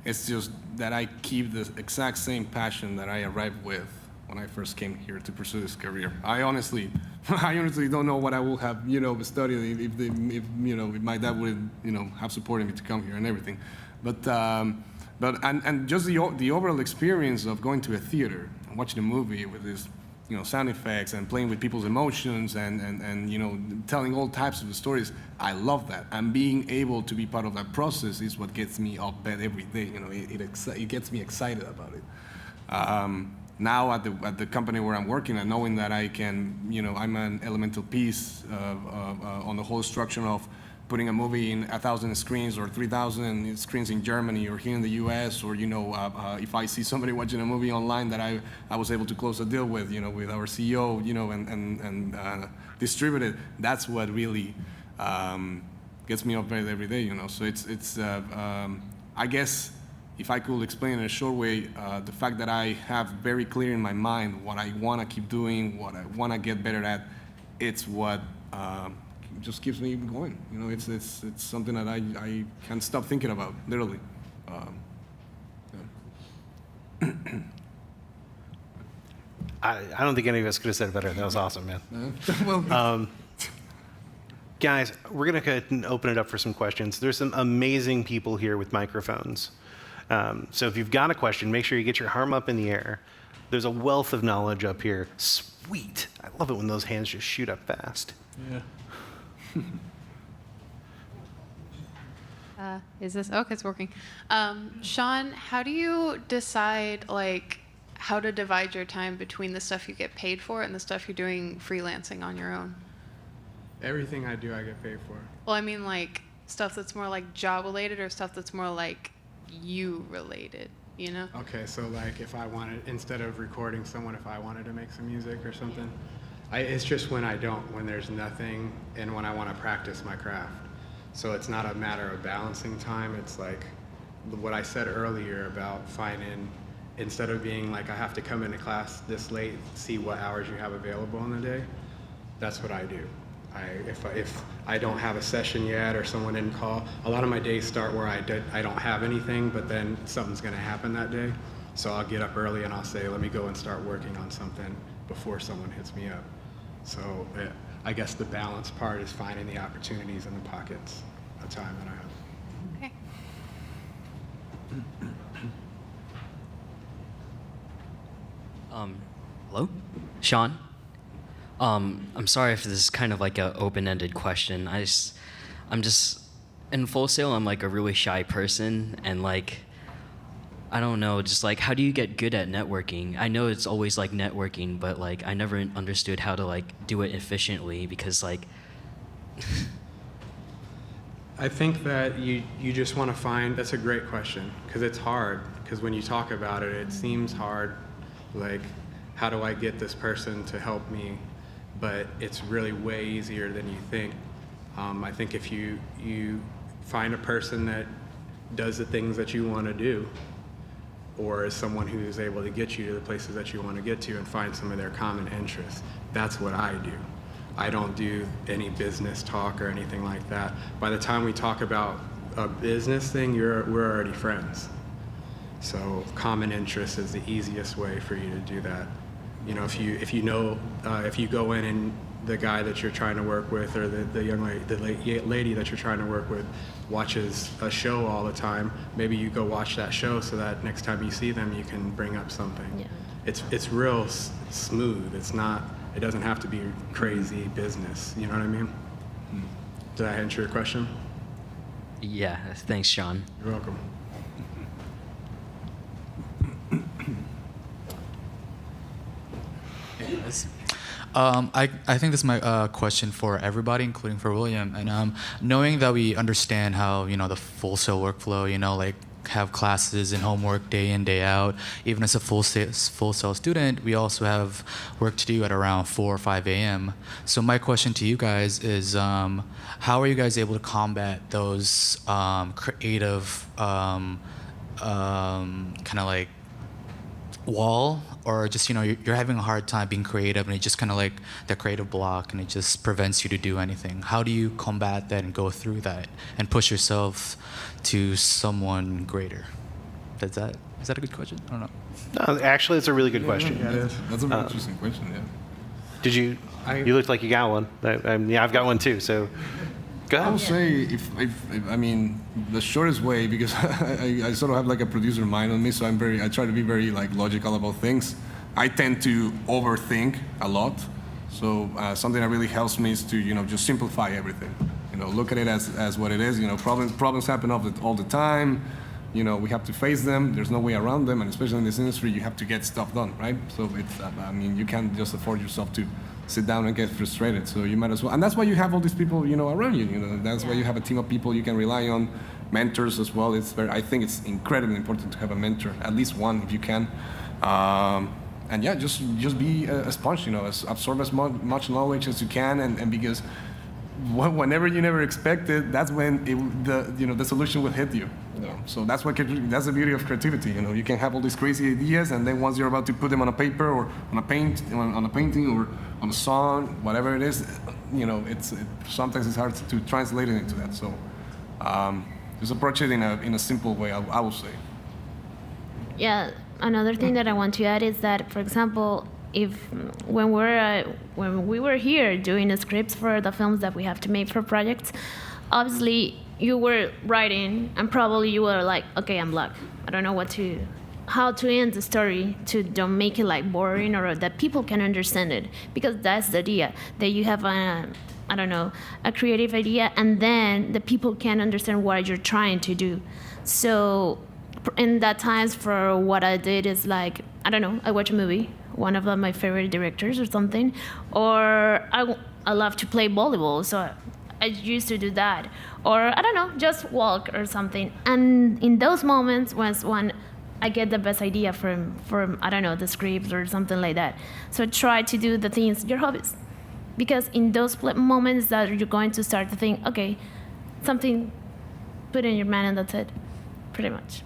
is just that I keep the exact same passion that I arrived with when I first came here to pursue this career. I honestly don't know what I would have, studied if my dad would, have supported me to come here and everything. But just the overall experience of going to a theater and watching a movie with this, sound effects and playing with people's emotions and telling all types of stories, I love that. And being able to be part of that process is what gets me up bed every day. It gets me excited about it. Now at the company where I'm working, and knowing that I can, I'm an elemental piece on the whole structure of putting a movie in 1,000 screens or 3,000 screens in Germany or here in the U.S. or if I see somebody watching a movie online that I was able to close a deal with with our CEO and distribute it. That's what really gets me up every day. So it's I guess if I could explain in a short way, the fact that I have very clear in my mind what I want to keep doing, what I want to get better at, it's what just keeps me going. It's something that I can't stop thinking about, literally. Yeah. I don't think any of us could have said it better. That was awesome, man. Well, Guys, we're going to go ahead and open it up for some questions. There's some amazing people here with microphones. So if you've got a question, make sure you get your arm up in the air. There's a wealth of knowledge up here. Sweet. I love it when those hands just shoot up fast. Yeah. Is this okay? It's working. Sean, how do you decide how to divide your time between the stuff you get paid for and the stuff you're doing freelancing on your own? Everything I do, I get paid for. Well, I mean stuff that's more job related or stuff that's more you related, Okay, so if I wanted, instead of recording someone, if I wanted to make some music or something, it's just when when there's nothing, and when I want to practice my craft. So it's not a matter of balancing time. It's what I said earlier about finding, instead of being I have to come into class this late, see what hours you have available in the day. That's what I do. If I don't have a session yet or someone didn't call, a lot of my days start where I don't have anything, but then something's going to happen that day. So I'll get up early and I'll say, let me go and start working on something before someone hits me up. So I guess the balance part is finding the opportunities in the pockets of time that I have. Okay. Hello? Sean? I'm sorry if this is kind of an open-ended question. I'm just in Full Sail. I'm a really shy person, and I don't know, just how do you get good at networking? I know it's always networking, but I never understood how to do it efficiently because I think that you just want to find, that's a great question, because it's hard, because when you talk about it, it seems hard, how do I get this person to help me? But it's really way easier than you think. I think if you find a person that does the things that you want to do, or is someone who is able to get you to the places that you want to get to and find some of their common interests, that's what I do. I don't do any business talk or anything like that. By the time we talk about a business thing, we're already friends. So common interest is the easiest way for you to do that. If you go in and the guy that you're trying to work with, or the young lady that you're trying to work with, watches a show all the time, maybe you go watch that show so that next time you see them, you can bring up something. Yeah. It's real smooth. It doesn't have to be crazy business. You know what I mean? Did I answer your question? Yeah, thanks, Sean. You're welcome. I think this is my question for everybody, including for William. And knowing that we understand how the Full Sail workflow, have classes and homework day in, day out. Even as a Full Sail student, we also have work to do at around 4 or 5 a.m. So my question to you guys is, how are you guys able to combat those creative kind of wall, or just you're having a hard time being creative and it's just kind of the creative block and it just prevents you to do anything? How do you combat that and go through that and push yourself to someone greater? Is that a good question? I don't know. No, actually, it's a really good question. Yeah, it is. That's a very interesting question. Yeah. Did you? You looked like you got one. Yeah, I've got one too. So, go ahead. I would say, if the shortest way, because I sort of have a producer mind on me, so I try to be very logical about things. I tend to overthink a lot. So something that really helps me is to just simplify everything. Look at it as what it is. Problems happen all the time. We have to face them. There's no way around them, and especially in this industry, you have to get stuff done, right? So it's you can't just afford yourself to sit down and get frustrated. So you might as well, and that's why you have all these people, around you. That's why you have a team of people you can rely on, mentors as well. I think it's incredibly important to have a mentor, at least one if you can. And yeah, just be a sponge. Absorb as much knowledge as you can, and because whenever you never expect it, that's when the solution will hit you. So that's the beauty of creativity. You can have all these crazy ideas, and then once you're about to put them on a paper or on a painting or on a song, whatever it is, sometimes it's hard to translate it into that. So just approach it in a simple way, I will say. Yeah, another thing that I want to add is that, for example, when we were here doing the scripts for the films that we have to make for projects, obviously you were writing and probably you were like, okay, I'm blocked. I don't know how to end the story to don't make it like boring or that people can understand it, because that's the idea, that you have a creative idea and then the people can understand what you're trying to do. So in that times, for what I did is like, I watch a movie, one of my favorite directors or something, or I love to play volleyball, so I used to do that, or just walk or something. And in those moments was when I get the best idea from the scripts or something like that. So try to do the things, your hobbies, because in those moments that you're going to start to think, okay, something, put in your mind and that's it, pretty much.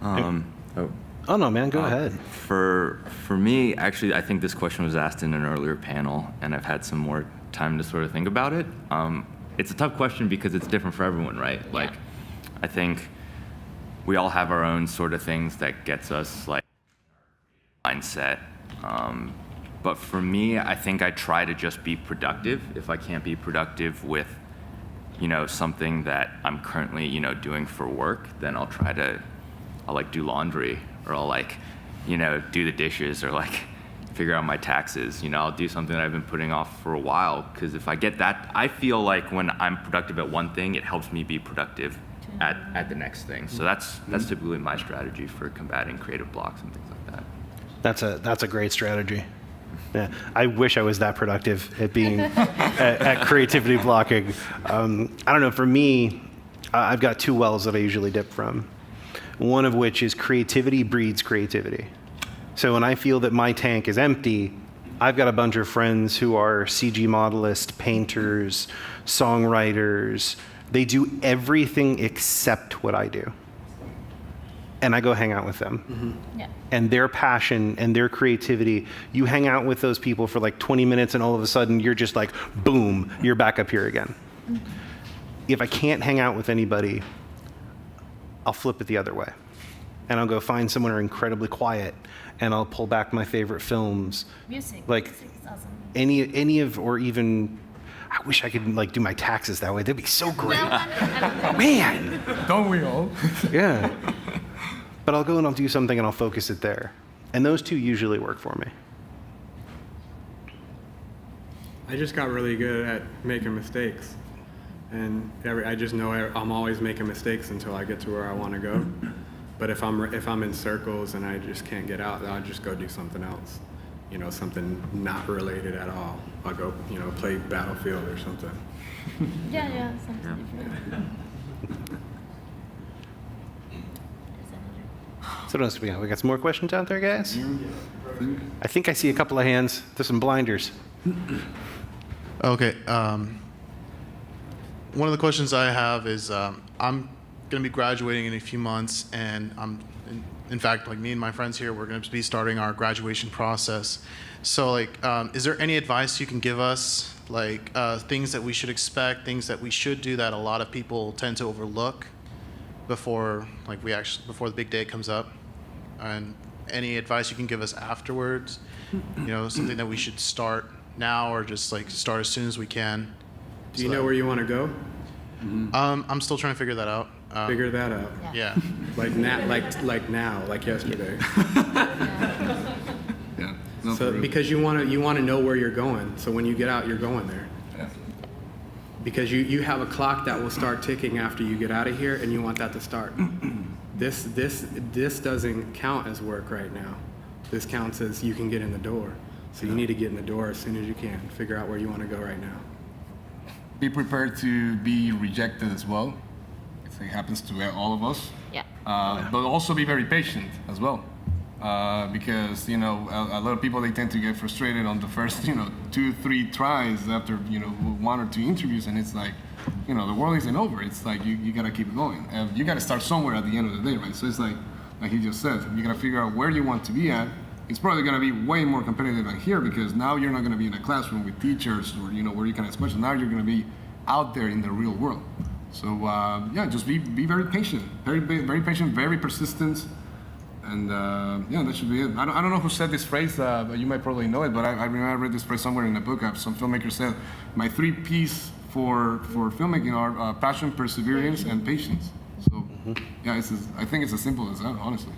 Oh no, man, go ahead. For me, actually, I think this question was asked in an earlier panel, and I've had some more time to sort of think about it. It's a tough question because it's different for everyone, right? Yeah. Like, I think we all have our own sort of things that gets us like mindset. But for me, I think I try to just be productive. If I can't be productive with, something that I'm currently, doing for work, then I'll do laundry, or I'll do the dishes, or figure out my taxes. I'll do something that I've been putting off for a while, because if I get that, I feel like when I'm productive at one thing, it helps me be productive at the next thing. So that's typically my strategy for combating creative blocks and things like that. That's a great strategy. Yeah, I wish I was that productive at being at creativity blocking. I don't know. For me, I've got two wells that I usually dip from. One of which is creativity breeds creativity. So when I feel that my tank is empty, I've got a bunch of friends who are CG modelists, painters, songwriters. They do everything except what I do. And I go hang out with them. Mm-hmm. Yeah. And their passion and their creativity, you hang out with those people for like 20 minutes and all of a sudden you're just like, boom, you're back up here again. Mm-hmm. If I can't hang out with anybody, I'll flip it the other way. And I'll go find somewhere incredibly quiet and I'll pull back my favorite films. Music is awesome. Any of, or even, I wish I could do my taxes that way. That'd be so great. Man. Don't we all? Yeah. But I'll go and I'll do something and I'll focus it there. And those two usually work for me. I just got really good at making mistakes. And I just know I'm always making mistakes until I get to where I want to go. But if I'm in circles and I just can't get out, I'll just go do something else. Something not related at all. I'll go, play Battlefield or something. Yeah, something different. So what else we got? We got some more questions out there, guys? I think I see a couple of hands. There's some blinders. Okay. One of the questions I have is I'm going to be graduating in a few months, and in fact, me and my friends here, we're going to be starting our graduation process. So, is there any advice you can give us, things that we should expect, things that we should do that a lot of people tend to overlook before the big day comes up, and any advice you can give us afterwards? Something that we should start now, or just start as soon as we can. Do you know where you want to go? I'm still trying to figure that out. Figure that out. Yeah. Like yesterday. Yeah. So because you want to know where you're going. So when you get out, you're going there. Yeah. Because you have a clock that will start ticking after you get out of here, and you want that to start. This doesn't count as work right now. This counts as you can get in the door. So you need to get in the door as soon as you can. Figure out where you want to go right now. Be prepared to be rejected as well. It happens to all of us. Yeah. But also be very patient as well. Because, a lot of people, they tend to get frustrated on the first, 2-3 tries after, 1 or 2 interviews. And it's like, the world isn't over. It's like you got to keep going. You got to start somewhere at the end of the day, right? So it's like he just said, you got to figure out where you want to be at. It's probably going to be way more competitive than here because now you're not going to be in a classroom with teachers or, where you can ask questions. Now you're going to be out there in the real world. So, just be very patient. Very patient, very persistent. And, that should be it. I don't know who said this phrase, but you might probably know it, but I remember I read this phrase somewhere in a book. Some filmmaker said, my 3 Ps for filmmaking are passion, perseverance, and patience. So, I think it's as simple as that, honestly.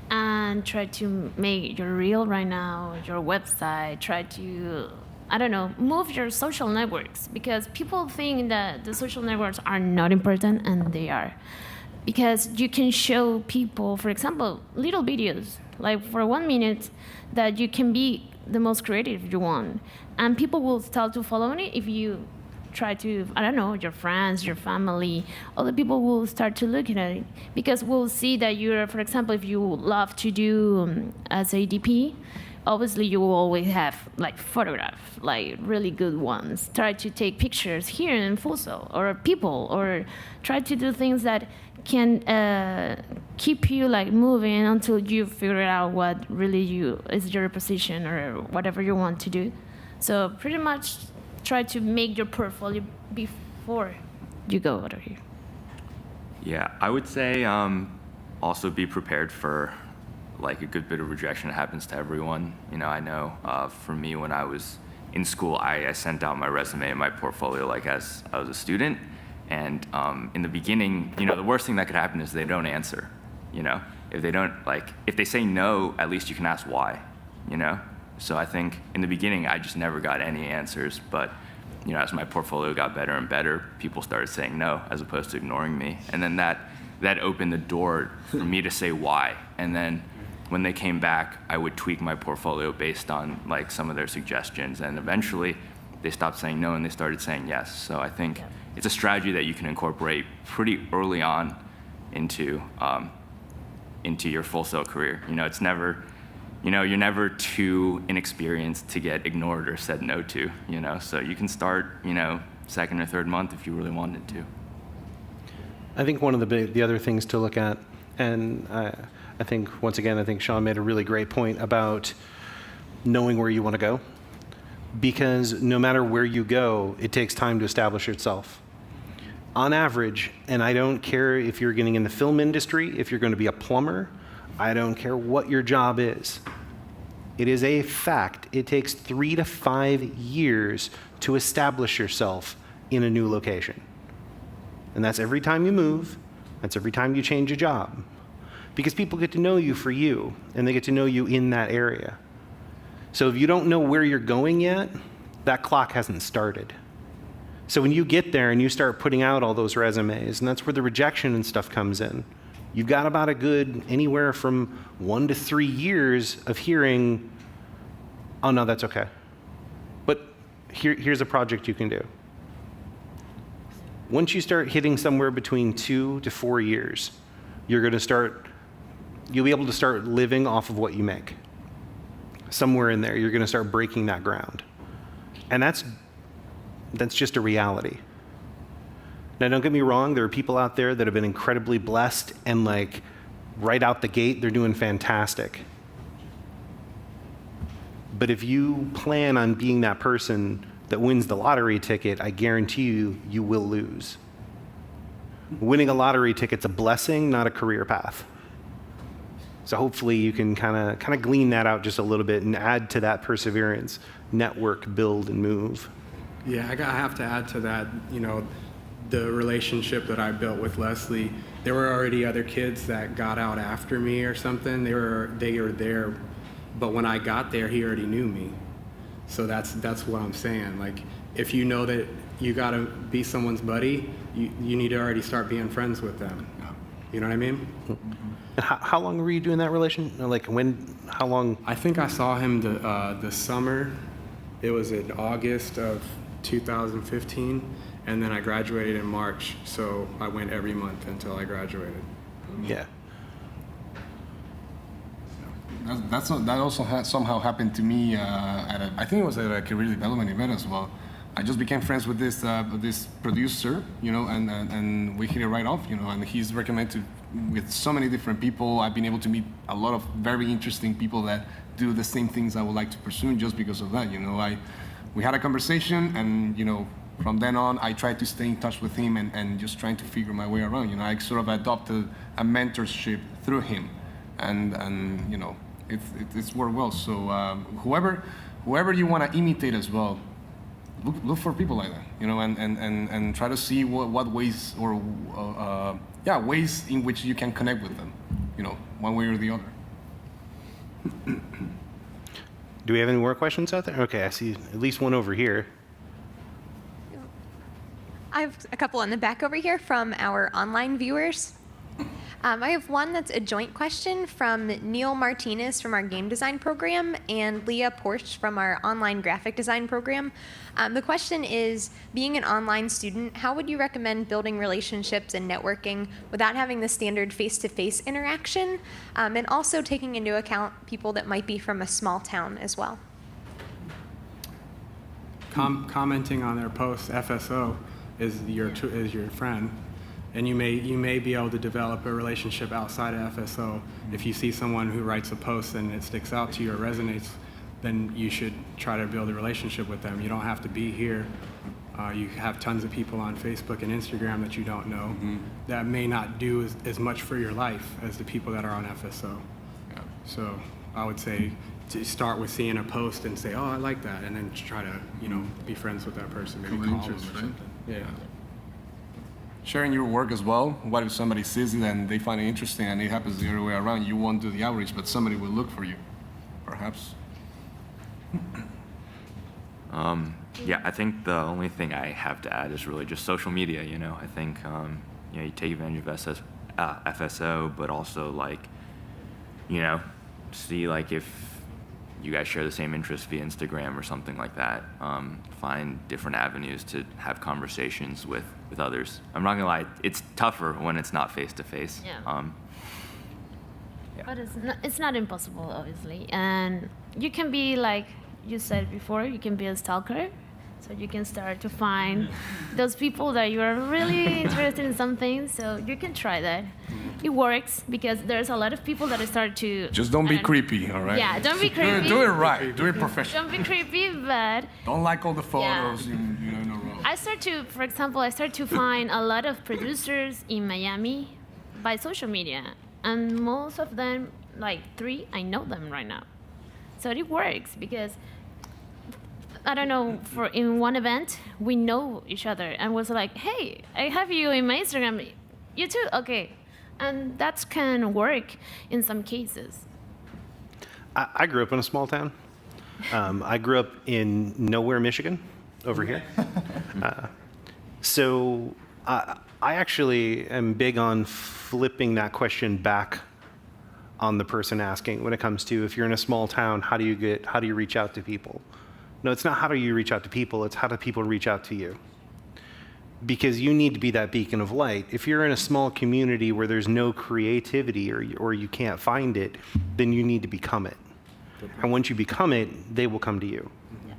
And try to make your reel right now, your website, try to, move your social networks, because people think that the social networks are not important, and they are. Because you can show people, for example, little videos, like for 1 minute, that you can be the most creative you want. And people will start to follow it if you try to, your friends, your family, other people will start to look at it. Because we'll see that you're, for example, if you love to do as a DP, obviously you will always have photographs, really good ones. Try to take pictures here in Full Sail, or people, or try to do things that can keep you moving until you figure out what really is your position or whatever you want to do. So pretty much try to make your portfolio before you go out of here. Yeah, I would say also be prepared for a good bit of rejection. It happens to everyone. I know for me, when I was in school, I sent out my resume and my portfolio as I was a student. And in the beginning, the worst thing that could happen is they don't answer. If they don't if they say no, at least you can ask why. So I think in the beginning, I just never got any answers. But as my portfolio got better and better, people started saying no as opposed to ignoring me. And then that opened the door for me to say why. And then when they came back, I would tweak my portfolio based on some of their suggestions. And eventually, they stopped saying no and they started saying yes. So I think it's a strategy that you can incorporate pretty early on into your Full Sail career. It's never, you're never too inexperienced to get ignored or said no to. So you can start, second or third month if you really wanted to. I think one of the other things to look at, and I think Sean made a really great point about knowing where you want to go. Because no matter where you go, it takes time to establish yourself. On average, and I don't care if you're getting in the film industry, if you're going to be a plumber, I don't care what your job is. It is a fact. It takes 3 to 5 years to establish yourself in a new location. And that's every time you move. That's every time you change a job. Because people get to know you for you, and they get to know you in that area. So if you don't know where you're going yet, that clock hasn't started. So when you get there and you start putting out all those resumes, and that's where the rejection and stuff comes in, you've got about a good anywhere from 1 to 3 years of hearing, oh no, that's okay. But here's a project you can do. Once you start hitting somewhere between 2 to 4 years, you'll be able to start living off of what you make. Somewhere in there, you're going to start breaking that ground. And that's just a reality. Now, don't get me wrong, there are people out there that have been incredibly blessed and right out the gate, they're doing fantastic. But if you plan on being that person that wins the lottery ticket, I guarantee you will lose. Winning a lottery ticket's a blessing, not a career path. So hopefully you can kind of glean that out just a little bit and add to that perseverance, network, build, and move. Yeah, I have to add to that, the relationship that I built with Leslie. There were already other kids that got out after me or something. They were there, but when I got there, he already knew me. So that's what I'm saying. If you know that you gotta be someone's buddy, you need to already start being friends with them. You know what I mean? And how long were you doing that relation? Like when? How long? I think I saw him the summer. It was in August of 2015, and then I graduated in March. So I went every month until I graduated. Yeah. That also somehow happened to me I think it was at a career development event as well. I just became friends with this producer, and we hit it right off, and he's recommended with so many different people. I've been able to meet a lot of very interesting people that do the same things I would like to pursue just because of that, we had a conversation, and, from then on, I tried to stay in touch with him and just trying to figure my way around, I sort of adopted a mentorship through him, and it's worked well. So whoever you want to imitate as well, look for people like that, and try to see what ways or ways in which you can connect with them, one way or the other. Do we have any more questions out there? Okay, I see at least one over here. I have a couple in the back over here from our online viewers. I have one that's a joint question from Neil Martinez from our game design program and Leah Porsche from our online graphic design program. The question is, being an online student, how would you recommend building relationships and networking without having the standard face-to-face interaction, and also taking into account people that might be from a small town as well? Commenting on their posts, FSO is your friend. And you may be able to develop a relationship outside of FSO. If you see someone who writes a post and it sticks out to you or resonates, then you should try to build a relationship with them. You don't have to be here. You have tons of people on Facebook and Instagram that you don't know that may not do as much for your life as the people that are on FSO. Yeah. So I would say to start with seeing a post and say, oh, I like that, and then try to be friends with that person. Maybe call them or something. Yeah. Sharing your work as well. What if somebody sees it and they find it interesting and it happens the other way around? You won't do the outreach, but somebody will look for you, perhaps. Yeah, I think the only thing I have to add is really just social media. I think you take advantage of FSO, but also see if you guys share the same interests via Instagram or something like that. Find different avenues to have conversations with others. I'm not gonna lie, it's tougher when it's not face to face. Yeah. But it's not impossible, obviously. And you can be, like you said before, you can be a stalker. So you can start to find those people that you are really interested in something. So you can try that. It works because there's a lot of people that start to... Just don't be creepy, all right? Yeah, don't be creepy. Do it right. Do it professionally. Don't be creepy, but... Don't like all the photos in a row. I start to find a lot of producers in Miami by social media. And most of them, like 3, I know them right now. So it works because... I don't know, in one event, we know each other and was like, hey, I have you in my Instagram. You too? Okay. And that can work in some cases. I grew up in a small town. I grew up in nowhere, Michigan, over here. So I actually am big on flipping that question back on the person asking when it comes to, if you're in a small town, how do you reach out to people? No, it's not how do you reach out to people, it's how do people reach out to you. Because you need to be that beacon of light. If you're in a small community where there's no creativity or you can't find it, then you need to become it. And once you become it, they will come to you. Yeah.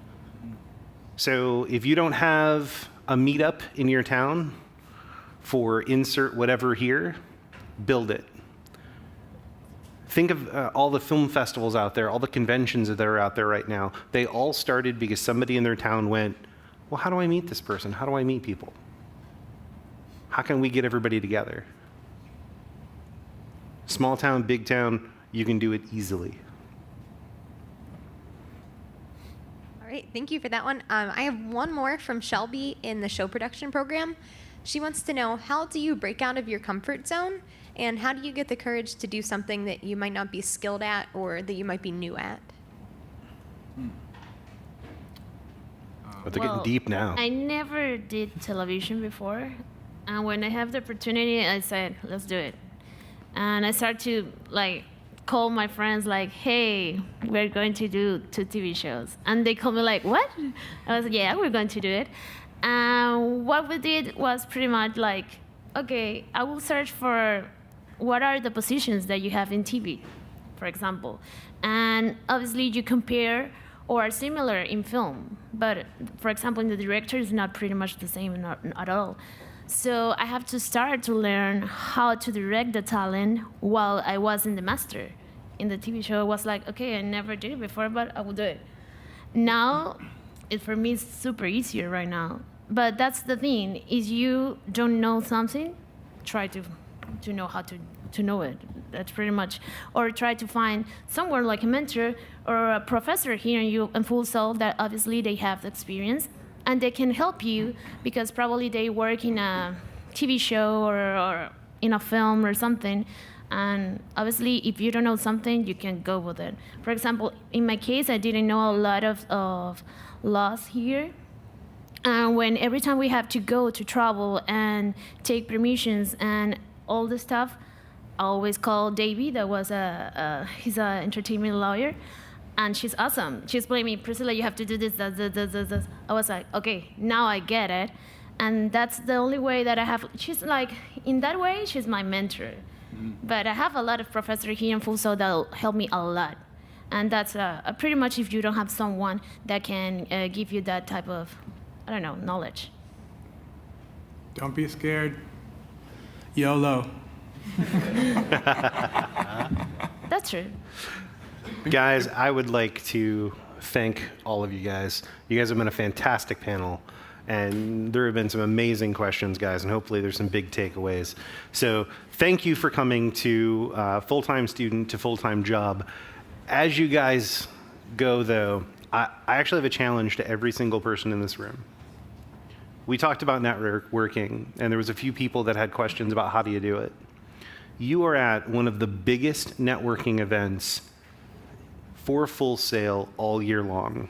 So if you don't have a meetup in your town for insert whatever here, build it. Think of all the film festivals out there, all the conventions that are out there right now. They all started because somebody in their town went, well, how do I meet this person? How do I meet people? How can we get everybody together? Small town, big town, you can do it easily. All right, thank you for that one. I have one more from Shelby in the show production program. She wants to know, how do you break out of your comfort zone? And how do you get the courage to do something that you might not be skilled at or that you might be new at? But they're getting deep now. I never did television before. And when I have the opportunity, I said, let's do it. And I started to like call my friends like, hey, we're going to do 2 TV shows. And they call me like, what? I was like, yeah, we're going to do it. And what we did was pretty much like, okay, I will search for what are the positions that you have in TV, for example. And obviously you compare or are similar in film. But for example, in the director, it's not pretty much the same at all. So I have to start to learn how to direct the talent while I was in the master. In the TV show, I was like, okay, I never did it before, but I will do it. Now, for me, it's super easier right now. But that's the thing, is you don't know something, try to know how to know it. That's pretty much. Or try to find someone like a mentor or a professor here in Full Sail that obviously they have the experience and they can help you because probably they work in a TV show or in a film or something. And obviously, if you don't know something, you can go with it. For example, in my case, I didn't know a lot of laws here. And every time we have to go to travel and take permissions and all the stuff, I always call Davey. That was he's an entertainment lawyer, and she's awesome. She's telling me, Priscilla, you have to do this, this. I was like, okay, now I get it, and that's the only way that I have. She's like, in that way, she's my mentor. But I have a lot of professors here in Full Sail that'll help me a lot. And that's pretty much if you don't have someone that can give you that type of, I don't know, knowledge. Don't be scared. YOLO. That's true. Guys, I would like to thank all of you guys. You guys have been a fantastic panel. And there have been some amazing questions, guys, and hopefully there's some big takeaways. So thank you for coming to full-time student to full-time job. As you guys go, though, I actually have a challenge to every single person in this room. We talked about networking, and there was a few people that had questions about how do you do it. You are at one of the biggest networking events for Full Sail all year long.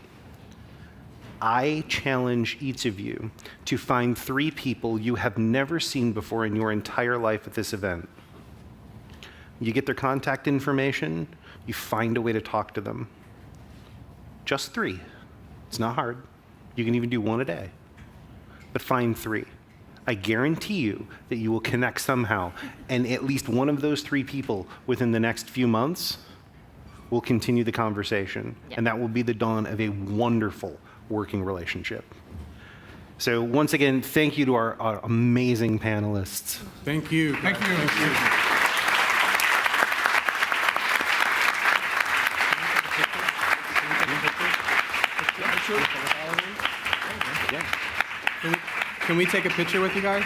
I challenge each of you to find 3 people you have never seen before in your entire life at this event. You get their contact information, you find a way to talk to them. Just 3. It's not hard. You can even do 1 a day. But find 3. I guarantee you that you will connect somehow, and at least one of those 3 people within the next few months will continue the conversation. Yep. And that will be the dawn of a wonderful working relationship. So once again, thank you to our amazing panelists. Thank you. Thank you. Thank you. Can we take a picture with you guys?